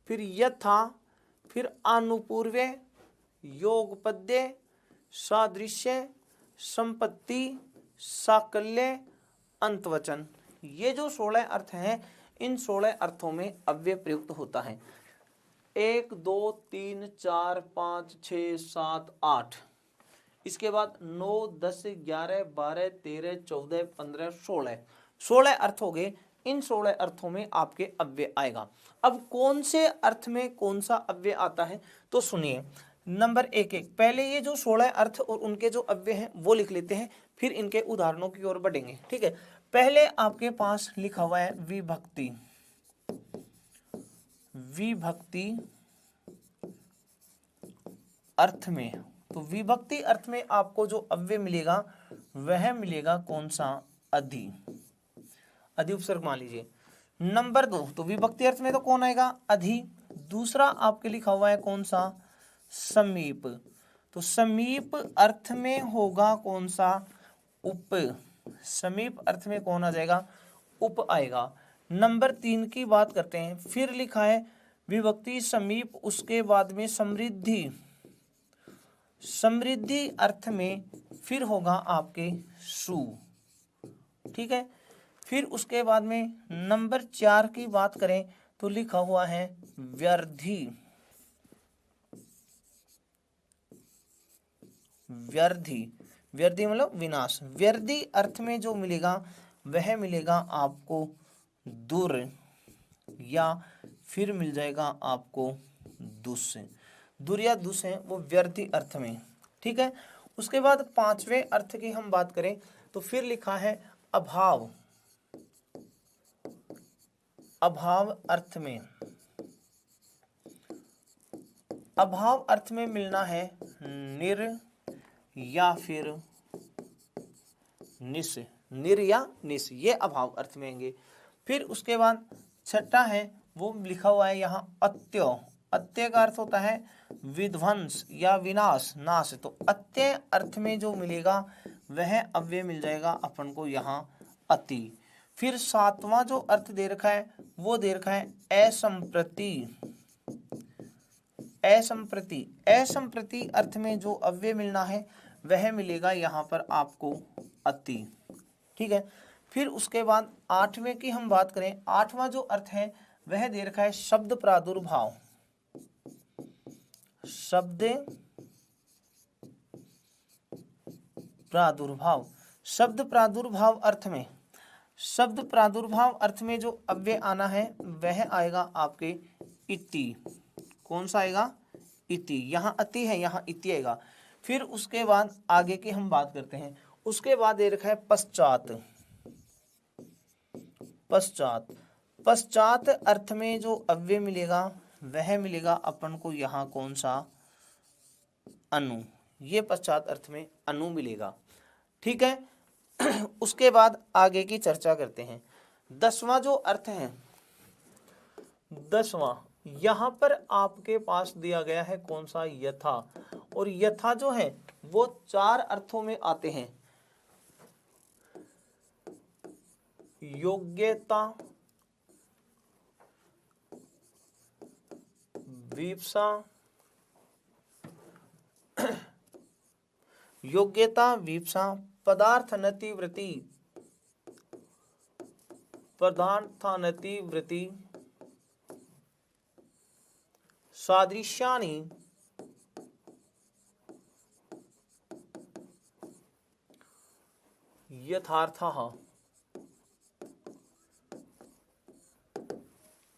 फिर यथा, फिर अनुपूर्व, योगपद्य, सादृश्य, संपत्ति, साकल्य, अंतवचन। ये जो 16 अर्थ हैं इन 16 अर्थों में अव्यय प्रयुक्त होता है। 1 2 3 4 5 6 7 8, इसके बाद 9 10 11 12 13 14 15 16 अर्थ हो गए। इन 16 अर्थों में आपके अव्यय आएगा। अब कौन से अर्थ में कौन सा अव्यय आता है तो सुनिए। नंबर 1 पहले ये जो 16 अर्थ और उनके जो अव्यय हैं वो लिख लेते हैं, फिर इनके उदाहरणों की ओर बढ़ेंगे। ठीक है, पहले आपके पास लिखा हुआ है विभक्ति। विभक्ति अर्थ में, तो विभक्ति अर्थ में आपको जो अव्यय मिलेगा वह मिलेगा कौन सा? अधि। अधि उपसर्ग मान लीजिए। नंबर 2, तो विभक्ति अर्थ में तो कौन आएगा? अधि। दूसरा आपके लिखा हुआ है कौन सा? समीप। तो समीप अर्थ में होगा कौन सा? उप। समीप अर्थ में कौन आ जाएगा? उप आएगा। नंबर 3 की बात करते हैं, फिर लिखा है विभक्ति समीप, उसके बाद में समृद्धि। समृद्धि अर्थ में फिर होगा आपके सु। ठीक है, फिर उसके बाद में नंबर 4 की बात करें तो लिखा हुआ है व्यर्धि। व्यर्धी, व्यर्धी मतलब विनाश। व्यर्धी अर्थ में जो मिलेगा वह मिलेगा आपको दुर, या फिर मिल जाएगा आपको दुष्। दुर या दुष् है वो व्यर्थी अर्थ में। ठीक है। उसके बाद पांचवें अर्थ की हम बात करें तो फिर लिखा है अभाव। अभाव अर्थ में, अभाव अर्थ में मिलना है निर या फिर निस। निर या निस, ये अभाव अर्थ में आएंगे। फिर उसके बाद छठा है वो लिखा हुआ है यहाँ अत्य। अत्य का अर्थ होता है विध्वंस या विनाश, नाश। तो अत्य अर्थ में जो मिलेगा वह अव्यय मिल जाएगा अपन को यहाँ अति। फिर सातवां जो अर्थ दे रखा है वो दे रखा है असंप्रति। असंप्रति, असंप्रति अर्थ में जो अव्यय मिलना है वह मिलेगा यहाँ पर आपको अति। ठीक है। फिर उसके बाद आठवें की हम बात करें, आठवां जो अर्थ है वह दे रखा है शब्द प्रादुर्भाव। शब्द प्रादुर्भाव, शब्द प्रादुर्भाव अर्थ में, शब्द प्रादुर्भाव अर्थ में जो अव्यय आना है वह आएगा आपके इति। कौन सा आएगा? इति। यहाँ अति है, यहाँ इति आएगा। फिर उसके बाद आगे की हम बात करते हैं। उसके बाद दे रखा है पश्चात। पश्चात, पश्चात अर्थ में जो अव्यय मिलेगा वह मिलेगा अपन को यहाँ कौन सा? अनु। ये पश्चात अर्थ में अनु मिलेगा। ठीक है। उसके बाद आगे की चर्चा करते हैं। दसवां जो अर्थ है, दसवां यहाँ पर आपके पास दिया गया है कौन सा? यथा। और यथा जो है वो चार अर्थों में आते हैं। योग्यता, वीप्सा, योग्यता, वीप्सा, पदार्थानतिवृत्ति, पदार्थानतिवृत्ति, सादृश्यानि, यथार्थः।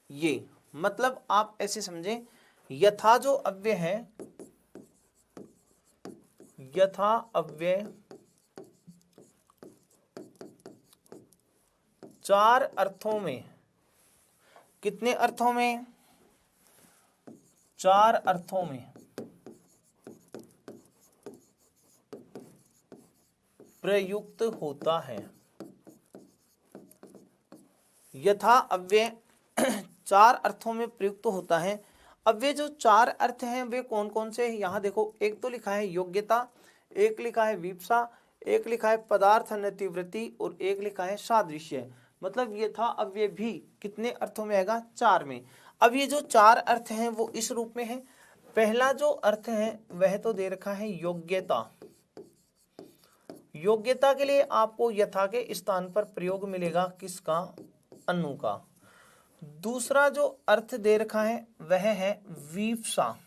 ये मतलब आप ऐसे समझें, यथा जो अव्यय है, यथा अव्यय चार अर्थों में, कितने अर्थों में? चार अर्थों में प्रयुक्त होता है। यथा अव्यय चार अर्थों में प्रयुक्त होता है। अब वे जो चार अर्थ हैं वे कौन कौन से हैं? यहाँ देखो, एक तो लिखा है योग्यता, एक लिखा है वीप्सा, एक लिखा है पदार्थानतिवृत्ति और एक लिखा है सादृश्य। मतलब ये था अव्यय भी कितने अर्थों में आएगा? चार में। अब ये जो चार अर्थ हैं वो इस रूप में है। पहला जो अर्थ है वह तो दे रखा है योग्यता। योग्यता के लिए आपको यथा के स्थान पर प्रयोग मिलेगा किसका? अनु का। दूसरा जो अर्थ दे रखा है वह है वीप्सा।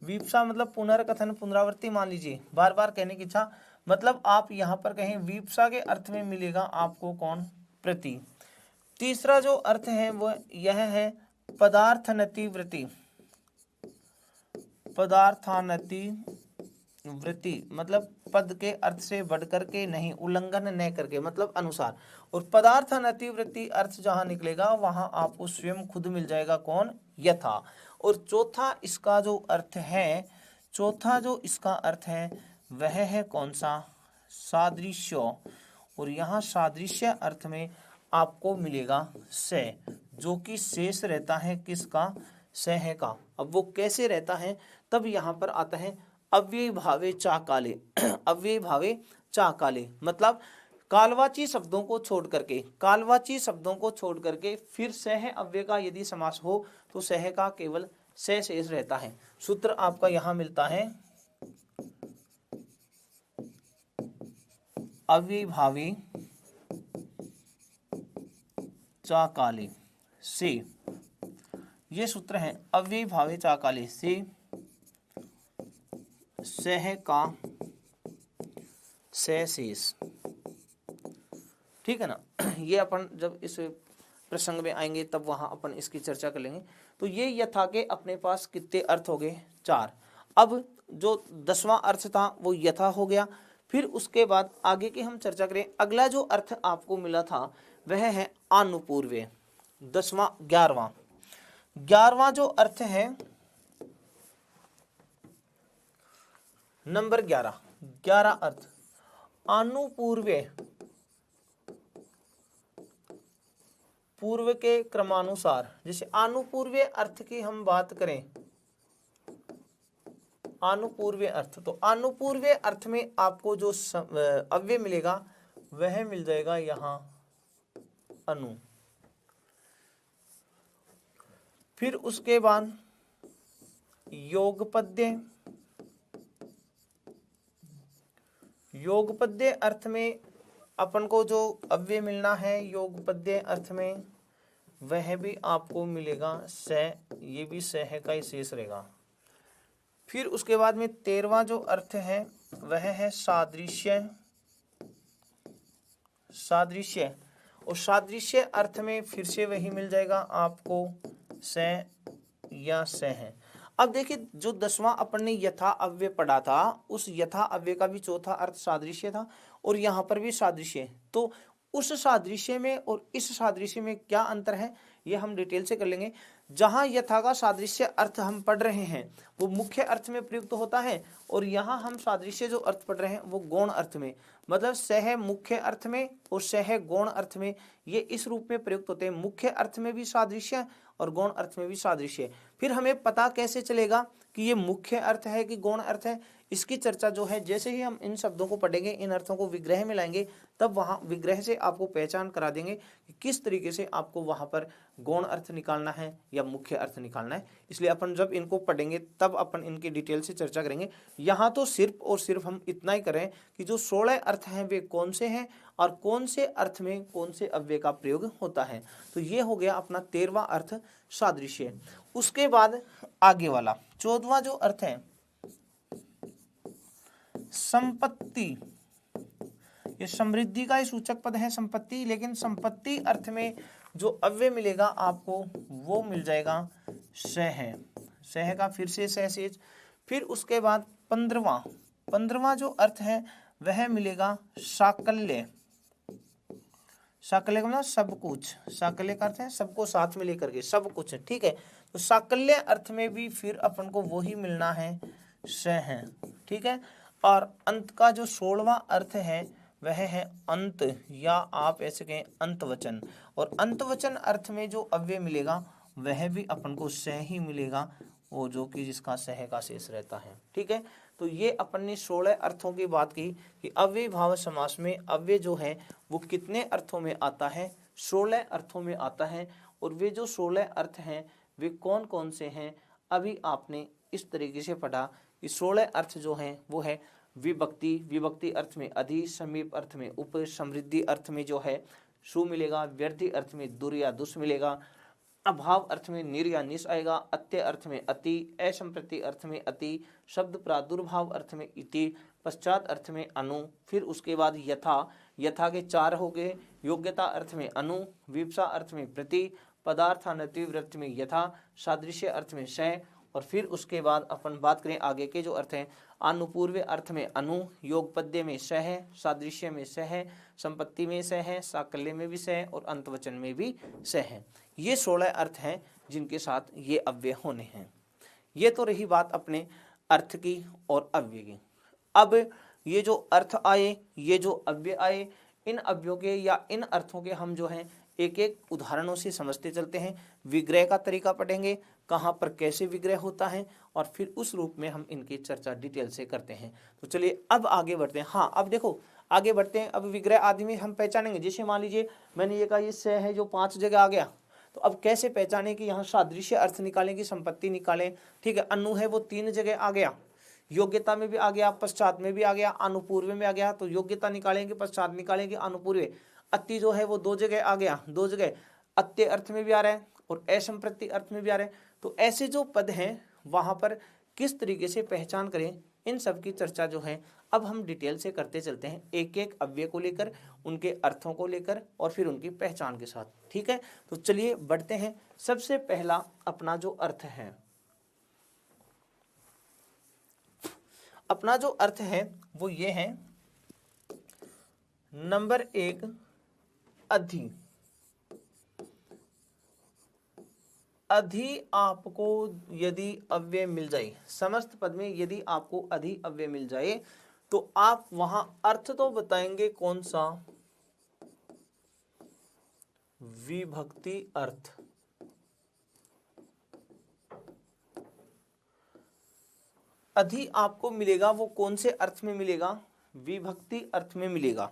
वीप्सा मतलब पुनर्कथन, पुनरावृत्ति मान लीजिए, बार बार कहने की इच्छा। मतलब आप यहाँ पर कहें वीप्सा के अर्थ में मिलेगा आपको कौन? प्रति। तीसरा जो अर्थ है वह यह है पदार्थानतिवृत्ति। पदार्थानतिवृत्ति मतलब पद के अर्थ से बढ़कर के नहीं, उल्लंघन न करके, मतलब अनुसार। और पदार्थानतिवृत्ति अर्थ जहां निकलेगा वहां आपको स्वयं खुद मिल जाएगा कौन? यथा। और चौथा इसका जो अर्थ है, चौथा जो इसका अर्थ है वह है कौन सा? सादृश्य। और यहाँ सादृश्य अर्थ में आपको मिलेगा से, जो कि शेष रहता है किसका? सह का। अब वो कैसे रहता है? तब यहाँ पर आता है अव्यय भावे चाकाले। अव्यय भावे चाकाले मतलब कालवाची शब्दों को छोड़ करके, कालवाची शब्दों को छोड़ करके फिर सह अव्यय का यदि समास हो तो सह का केवल सह शेष रहता है। सूत्र आपका यहाँ मिलता है अव्यय भावे चाकाले से। ये सूत्र है अव्यय भावे चाकाले से सह का से शेष, ठीक है ना। ये अपन जब इस प्रसंग में आएंगे तब वहां अपन इसकी चर्चा कर लेंगे। तो ये यथा के अपने पास कितने अर्थ हो गए? 4। अब जो 10वां अर्थ था वो यथा हो गया। फिर उसके बाद आगे की हम चर्चा करें। अगला जो अर्थ आपको मिला था वह है अनुपूर्व्य, 10वां 11वां जो अर्थ है नंबर 11 अर्थ अनुपूर्व्य, पूर्व के क्रमानुसार। जैसे अनुपूर्व्य अर्थ की हम बात करें, अनुपूर्व्य अर्थ, तो अनुपूर्व्य अर्थ में आपको जो अव्यय मिलेगा वह मिल जाएगा यहां अनु। फिर उसके बाद योगपद्य, योगपद्य अर्थ में अपन को जो अव्यय मिलना है योगपद्य अर्थ में वह भी आपको मिलेगा स, ये भी सह का ही शेष रहेगा। फिर उसके बाद में 13वां जो अर्थ है वह है सादृश्य, सादृश्य, और सादृश्य अर्थ में फिर से वही मिल जाएगा आपको स या सह। अब देखिए जो 10वां अपन ने यथा अव्यय पढ़ा था उस यथा अव्यय का भी चौथा अर्थ सादृश्य था और यहाँ पर भी सादृश्य। तो उस सादृश्य में और इस सादृश्य में क्या अंतर है ये हम डिटेल से कर लेंगे। जहां यथा का सादृश्य अर्थ हम पढ़ रहे हैं वो मुख्य अर्थ में प्रयुक्त होता है और यहाँ हम सादृश्य जो अर्थ पढ़ रहे हैं वो गौण अर्थ में, मतलब सह मुख्य अर्थ में और सह गौण अर्थ में, ये इस रूप में प्रयुक्त होते हैं। मुख्य अर्थ में भी सादृश्य और गौण अर्थ में भी सादृश्य। फिर हमें पता कैसे चलेगा कि ये मुख्य अर्थ है कि गौण अर्थ है, इसकी चर्चा जो है जैसे ही हम इन शब्दों को पढ़ेंगे, इन अर्थों को विग्रह में लाएंगे, तब वहां विग्रह से आपको पहचान करा देंगे कि किस तरीके से आपको वहां पर गौण अर्थ निकालना है या मुख्य अर्थ निकालना है। इसलिए अपन जब इनको पढ़ेंगे तब अपन इनकी डिटेल से चर्चा करेंगे। यहाँ तो सिर्फ और सिर्फ हम इतना ही करें कि जो 16 अर्थ हैं वे कौन से हैं और कौन से अर्थ में कौन से अव्यय का प्रयोग होता है। तो ये हो गया अपना 13वां अर्थ सादृश्य। उसके बाद आगे वाला 14वां जो अर्थ है संपत्ति, ये समृद्धि का ही सूचक पद है संपत्ति, लेकिन संपत्ति अर्थ में जो अव्यय मिलेगा आपको वो मिल जाएगा सह, सह का फिर से सह शेष। फिर उसके बाद 15वां जो अर्थ है वह मिलेगा साकल्य, साकल्य का मतलब सब कुछ, साकल्य का अर्थ है सबको साथ में लेकर के सब कुछ, ठीक है। तो साकल्य अर्थ में भी फिर अपन को वही मिलना है सह, ठीक है। और अंत का जो 16वां अर्थ है वह है अंत, या आप ऐसे कहें अंतवचन, और अंतवचन अर्थ में जो अव्यय मिलेगा वह भी अपन को सह ही मिलेगा, वो जो कि जिसका सह का शेष रहता है, ठीक है। तो ये अपन ने 16 अर्थों की बात की कि अव्यय भाव समास में अव्यय जो है वो कितने अर्थों में आता है, 16 अर्थों में आता है। और वे जो 16 अर्थ हैं वे कौन कौन से हैं, अभी आपने इस तरीके से पढ़ा कि 16 अर्थ जो हैं वो है विभक्ति, विभक्ति अर्थ में अधि, समीप अर्थ में उप, समृद्धि अर्थ में जो है सु मिलेगा, व्यर्थी अर्थ में दुर या दुष मिलेगा, अभाव अर्थ में निर या निस आएगा, अत्य अर्थ में अति, असंप्रति अर्थ में अति, शब्द प्रादुर्भाव अर्थ में इति, पश्चात अर्थ में अनु, फिर उसके बाद यथा, यथा के 4 हो गए, योग्यता अर्थ में अनु, विवसा अर्थ में प्रति, पदार्थान्वयी अर्थ में यथा, सादृश्य अर्थ में सह, और फिर उसके बाद अपन बात करें आगे के जो अर्थ हैं, अनुपूर्व अर्थ में अनु, योगपद्य में सह, सादृश्य में सह, संपत्ति में सह, साकल्य में भी सह और अंतवचन में भी सह। ये 16 अर्थ हैं जिनके साथ ये अव्यय होने हैं। ये तो रही बात अपने अर्थ की और अव्यय की। अब ये जो अर्थ आए, ये जो अव्यय आए, इन अव्ययों के या इन अर्थों के हम जो हैं एक एक उदाहरणों से समझते चलते हैं। विग्रह का तरीका पढ़ेंगे, कहाँ पर कैसे विग्रह होता है, और फिर उस रूप में हम इनकी चर्चा डिटेल से करते हैं। तो चलिए अब आगे बढ़ते हैं। हाँ, अब देखो आगे बढ़ते हैं। अब विग्रह आदि में हम पहचानेंगे, जैसे मान लीजिए मैंने ये कहा ये सह है जो 5 जगह आ गया, तो अब कैसे पहचाने कि यहाँ सादृश्य अर्थ निकालें कि संपत्ति निकालें, ठीक है। अनु है वो 3 जगह आ गया, योग्यता में भी आ गया, पश्चात में भी आ गया, अनुपूर्व में आ गया, तो योग्यता निकालेंगे, पश्चात निकालेंगे, अनुपूर्व। अति जो है वो 2 जगह आ गया, 2 जगह अत्य अर्थ में भी आ रहा है और असंप्रति अर्थ में भी आ रहा है। तो ऐसे जो पद हैं वहां पर किस तरीके से पहचान करें इन सब की चर्चा जो है अब हम डिटेल से करते चलते हैं, एक एक अव्यय को लेकर, उनके अर्थों को लेकर और फिर उनकी पहचान के साथ। ठीक है, तो चलिए बढ़ते हैं। सबसे पहला अपना जो अर्थ है, अपना जो अर्थ है वो ये है, नंबर 1 अधि। अधि आपको यदि अव्यय मिल जाए, समस्त पद में यदि आपको अधि अव्यय मिल जाए तो आप वहां अर्थ तो बताएंगे कौन सा, विभक्ति अर्थ। अधि आपको मिलेगा वो कौन से अर्थ में मिलेगा, विभक्ति अर्थ में मिलेगा।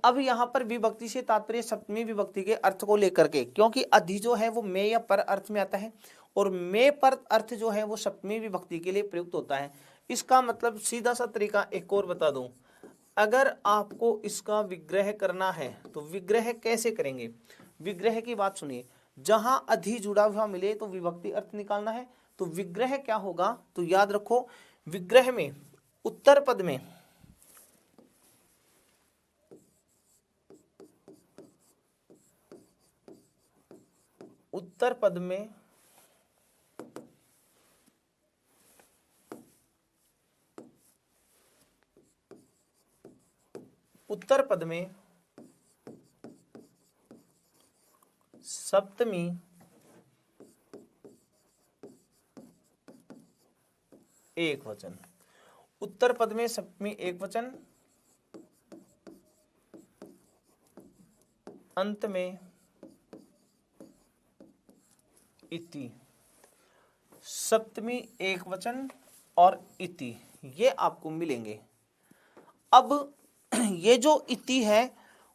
अब यहां पर विभक्ति से तात्पर्य सप्तमी विभक्ति के अर्थ को लेकर के, क्योंकि अधि जो है वो में या पर अर्थ में आता है और में पर अर्थ जो है वो सप्तमी विभक्ति के लिए प्रयुक्त होता है। इसका मतलब सीधा सा तरीका एक और बता दूं, अगर आपको इसका विग्रह करना है तो विग्रह कैसे करेंगे। विग्रह की बात सुनिए, जहां अधि जुड़ा हुआ मिले तो विभक्ति अर्थ निकालना है, तो विग्रह क्या होगा, तो याद रखो विग्रह में उत्तर पद में उत्तर पद में उत्तर पद में सप्तमी एक वचन, उत्तर पद में सप्तमी एक वचन, अंत में इति, सप्तमी एक वचन और इति, ये आपको मिलेंगे। अब ये जो इति है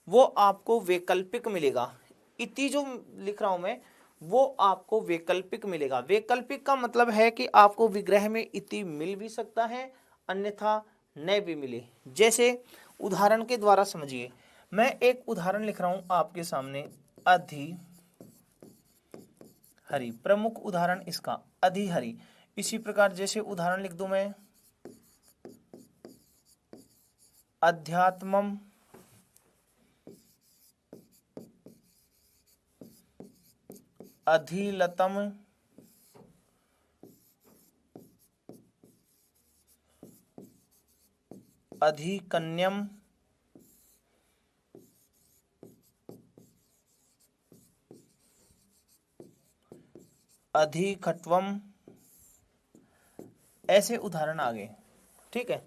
वो आपको वैकल्पिक मिलेगा। इति जो लिख रहा हूं मैं वो आपको वैकल्पिक मिलेगा। वैकल्पिक का मतलब है कि आपको विग्रह में इति मिल भी सकता है, अन्यथा न भी मिले। जैसे उदाहरण के द्वारा समझिए, मैं एक उदाहरण लिख रहा हूं आपके सामने, अधि हरि, प्रमुख उदाहरण इसका अधि हरि। इसी प्रकार जैसे उदाहरण लिख दूं मैं, अध्यात्मम अधिलतम अधिकन्यम अधिखट्वम, ऐसे उदाहरण आ गए। ठीक है,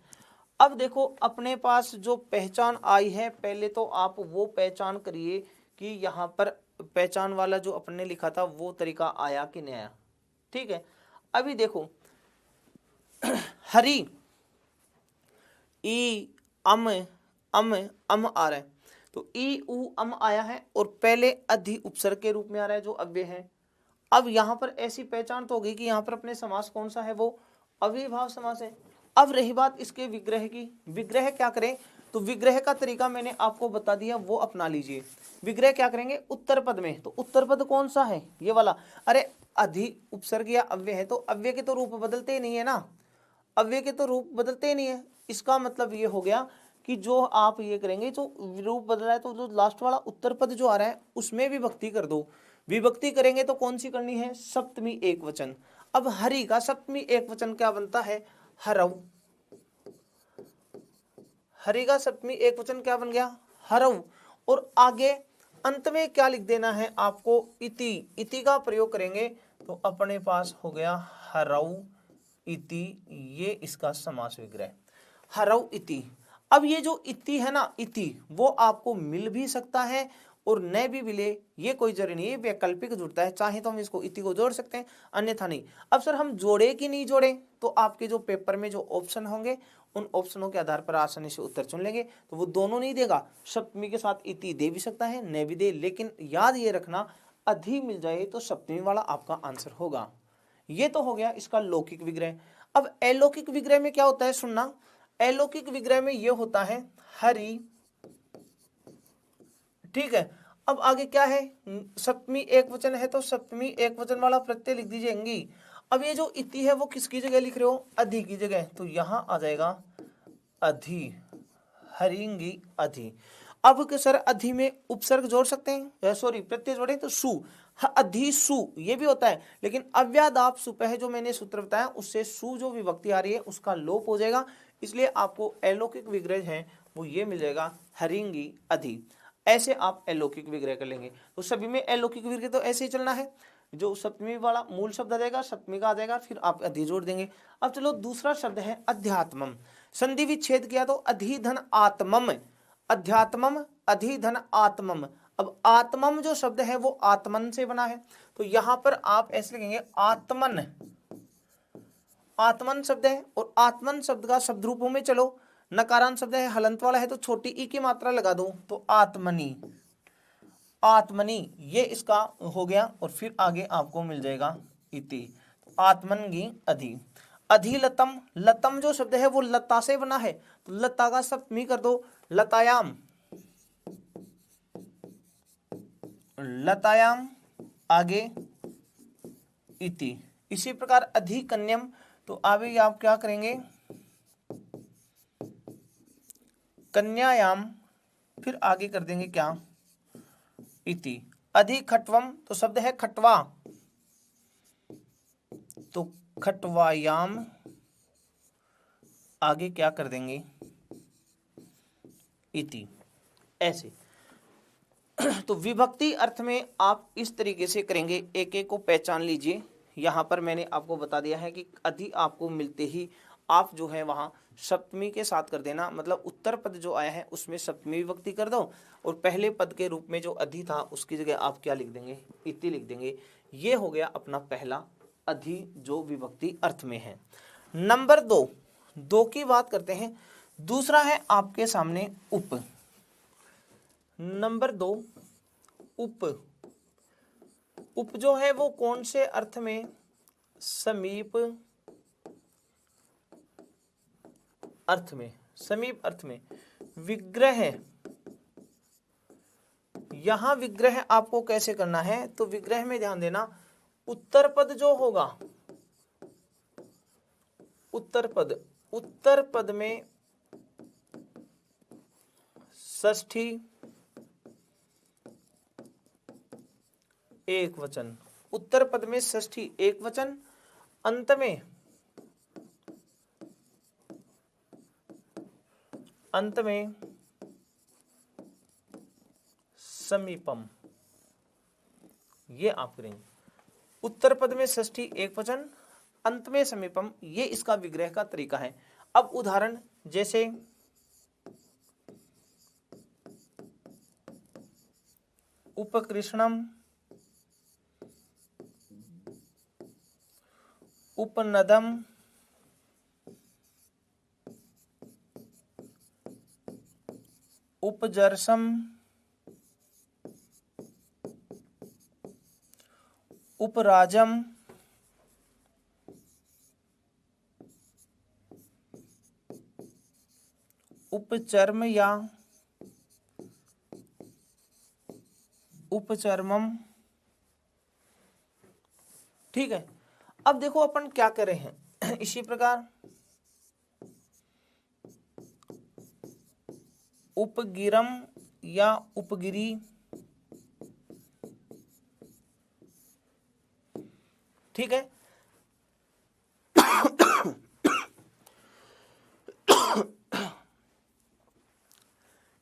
अब देखो अपने पास जो पहचान आई है, पहले तो आप वो पहचान करिए कि यहाँ पर पहचान वाला जो अपने लिखा था वो तरीका आया कि नहीं आया। ठीक है, अभी देखो हरि, ई अम आ रहा है, तो ई उ अम आया है और पहले अधि उपसर्ग के रूप में आ रहा है जो अव्यय है। अब यहाँ पर ऐसी पहचान तो होगी कि यहाँ पर अपने समास कौन सा है, वो अव्ययीभाव समास है। अब रही बात इसके विग्रह की, विग्रह क्या करें, तो विग्रह का तरीका मैंने आपको बता दिया, वो अपना लीजिए। विग्रह क्या करेंगे, उत्तर पद में, तो उत्तर पद कौन सा है, ये वाला। अरे अधि उपसर्ग या अव्यय है तो अव्यय के तो रूप बदलते ही नहीं है ना, अव्यय के तो रूप बदलते ही नहीं है। इसका मतलब ये हो गया कि जो आप ये करेंगे, जो रूप बदल रहा है तो जो लास्ट वाला उत्तर पद जो आ रहा है उसमें विभक्ति कर दो। विभक्ति करेंगे तो कौन सी करनी है, सप्तमी एक वचन। अब हरि का सप्तमी एक वचन क्या बनता है, हरऊ। हरि का सप्तमी एक वचन क्या बन गया, हरऊ। और आगे अंत में क्या लिख देना है आपको, इति। इति का प्रयोग करेंगे तो अपने पास हो गया हरऊ इति, ये इसका समास विग्रह, हरऊ इति। अब ये जो इति है ना, इति वो आपको मिल भी सकता है और न भी मिले, ये कोई जरूरी नहीं है, वैकल्पिक जुड़ता है। चाहे तो हम इसको इति को जोड़ सकते हैं, अन्यथा नहीं। अब सर हम जोड़े कि नहीं जोड़े, तो आपके जो पेपर में जो ऑप्शन होंगे उन ऑप्शनों के आधार पर आसानी से उत्तर चुन लेंगे। तो वो दोनों नहीं देगा, सप्तमी के साथ इति दे भी सकता है, न भी दे, लेकिन याद ये रखना अधि मिल जाए तो सप्तमी वाला आपका आंसर होगा। ये तो हो गया इसका लौकिक विग्रह। अब अलौकिक विग्रह में क्या होता है, सुनना। अलौकिक विग्रह में ये होता है हरि, ठीक है। अब आगे क्या है, सप्तमी एक वचन है तो सप्तमी एक वचन वाला प्रत्यय लिख दीजिए अंगी। अब ये जो इति है वो किसकी जगह लिख रहे हो, अधि की जगह, तो यहां आ जाएगा अधि, हरिंगी अधि। अब कि सर अधि में उपसर्ग जोड़ सकते हैं, सॉरी प्रत्यय जोड़े तो सु, अधि सु ये भी होता है, लेकिन अव्यादाप सुपह जो मैंने सूत्र बताया उससे सु जो विभक्ति आ रही है उसका लोप हो जाएगा, इसलिए आपको अलौकिक विग्रह है वो ये मिल जाएगा हरिंगी अधि। ऐसे आप अलौकिक विग्रह कर लेंगे। तो सभी में अलौकिक विग्रह तो ऐसे ही चलना है, जो सप्तमी वाला मूल शब्द आ जाएगा, सप्तमी का आ जाएगा, फिर आप अधि जोड़ देंगे। अब चलो दूसरा शब्द है अध्यात्मम, संधि विच्छेद किया तो अधिधन आत्मम, अध्यात्मम अधिधन आत्मम। अब आत्मम जो शब्द है वो आत्मन से बना है, तो यहां पर आप ऐसे लिखेंगे आत्मन, आत्मन शब्द है, और आत्मन शब्द का शब्द रूपों में चलो, नकारांत शब्द है, हलंत वाला है, तो छोटी ई की मात्रा लगा दो तो आत्मनी, आत्मनी ये इसका हो गया, और फिर आगे आपको मिल जाएगा इति, तो आत्मनगी अधि। अधिलतम, लतम जो शब्द है वो लता से बना है, तो लता का सप्तमी कर दो लतायाम, लतायाम, आगे इति। इसी प्रकार अधिकन्यम, तो आगे आप क्या करेंगे कन्यायाम, फिर आगे कर देंगे क्या इति। अधिखट्वम, तो शब्द है खटवा, तो खटवायाम, आगे क्या कर देंगे इति। ऐसे तो विभक्ति अर्थ में आप इस तरीके से करेंगे, एक एक को पहचान लीजिए। यहाँ पर मैंने आपको बता दिया है कि अधि आपको मिलते ही आप जो है वहाँ सप्तमी के साथ कर देना, मतलब उत्तर पद जो आया है उसमें सप्तमी विभक्ति कर दो, और पहले पद के रूप में जो अधि था उसकी जगह आप क्या लिख देंगे इति लिख देंगे। ये हो गया अपना पहला अधि जो विभक्ति अर्थ में है। नंबर दो की बात करते हैं। दूसरा है आपके सामने उप। नंबर 2 उप। उप जो है वो कौन से अर्थ में, समीप अर्थ में, समीप अर्थ में। विग्रह, यहां विग्रह आपको कैसे करना है, तो विग्रह में ध्यान देना, उत्तर पद जो होगा, उत्तर पद में षष्ठी एक वचन, उत्तर पद में षष्ठी एक वचन, अंत में समीपम, ये आप करेंगे। उत्तर पद में षष्ठी एक वचन, अंत में समीपम, ये इसका विग्रह का तरीका है। अब उदाहरण जैसे उपकृष्णम, उपनदम, उपजरसम, उपराजम, उपचर्म या उपचर्मम। ठीक है, अब देखो अपन क्या कर रहे हैं इसी प्रकार उपगिरम या उपगिरी, ठीक है।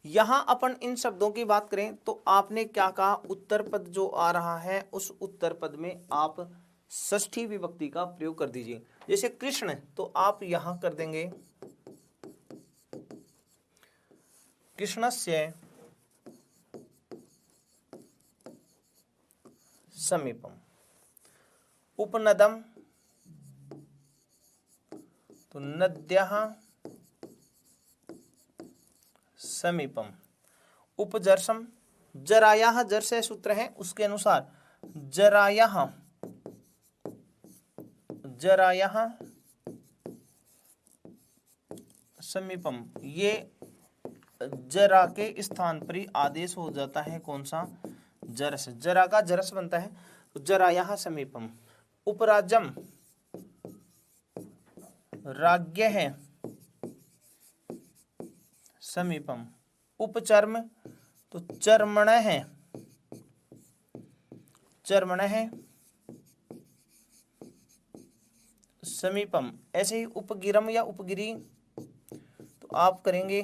यहां अपन इन शब्दों की बात करें तो आपने क्या कहा, उत्तर पद जो आ रहा है उस उत्तर पद में आप षष्ठी विभक्ति का प्रयोग कर दीजिए। जैसे कृष्ण, तो आप यहां कर देंगे कृष्णस्य समीपम। उपनदम, तो नद्यः समीपम। उपजरसम, जरायाः, जर से सूत्र है उसके अनुसार जरायाः, जरायाः समीपम, ये जरा के स्थान पर ही आदेश हो जाता है कौन सा, जरस, जरा का जरस बनता है, तो जरायाः समीपम। उपराजम, राज्ञः समीपम। उपचर्म तो चर्मणः, चर्मणः समीपम। ऐसे ही उपगिरम या उपगिरी तो आप करेंगे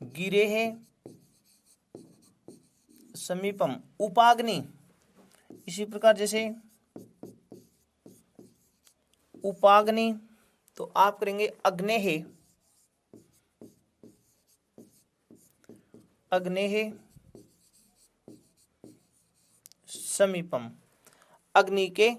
गिरेः समीपम। उपाग्नि इसी प्रकार जैसे उपाग्नि तो आप करेंगे अग्नेः, अग्नेः समीपम, अग्नि के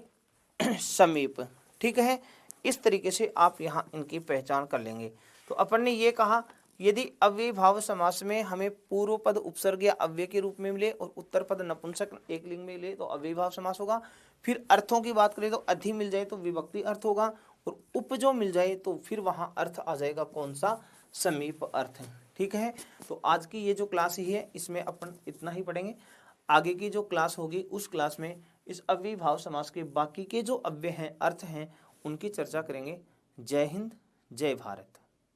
समीप। ठीक है, इस तरीके से आप यहाँ इनकी पहचान कर लेंगे। तो अपन ने ये कहा यदि अव्ययी भाव समास में हमें पूर्व पद उपसर्ग या अव्यय के रूप में मिले और उत्तर पद नपुंसक एक लिंग में मिले तो अव्ययी भाव समास होगा। फिर अर्थों की बात करें तो अधि मिल जाए तो विभक्ति अर्थ होगा, और उप जो मिल जाए तो फिर वहाँ अर्थ आ जाएगा कौन सा, समीप अर्थ। ठीक है, तो आज की ये जो क्लास ही है इसमें अपन इतना ही पढ़ेंगे। आगे की जो क्लास होगी उस क्लास में इस अव्ययी भाव समास के बाकी के जो अव्यय हैं, अर्थ हैं, उनकी चर्चा करेंगे। जय हिंद, जय भारत।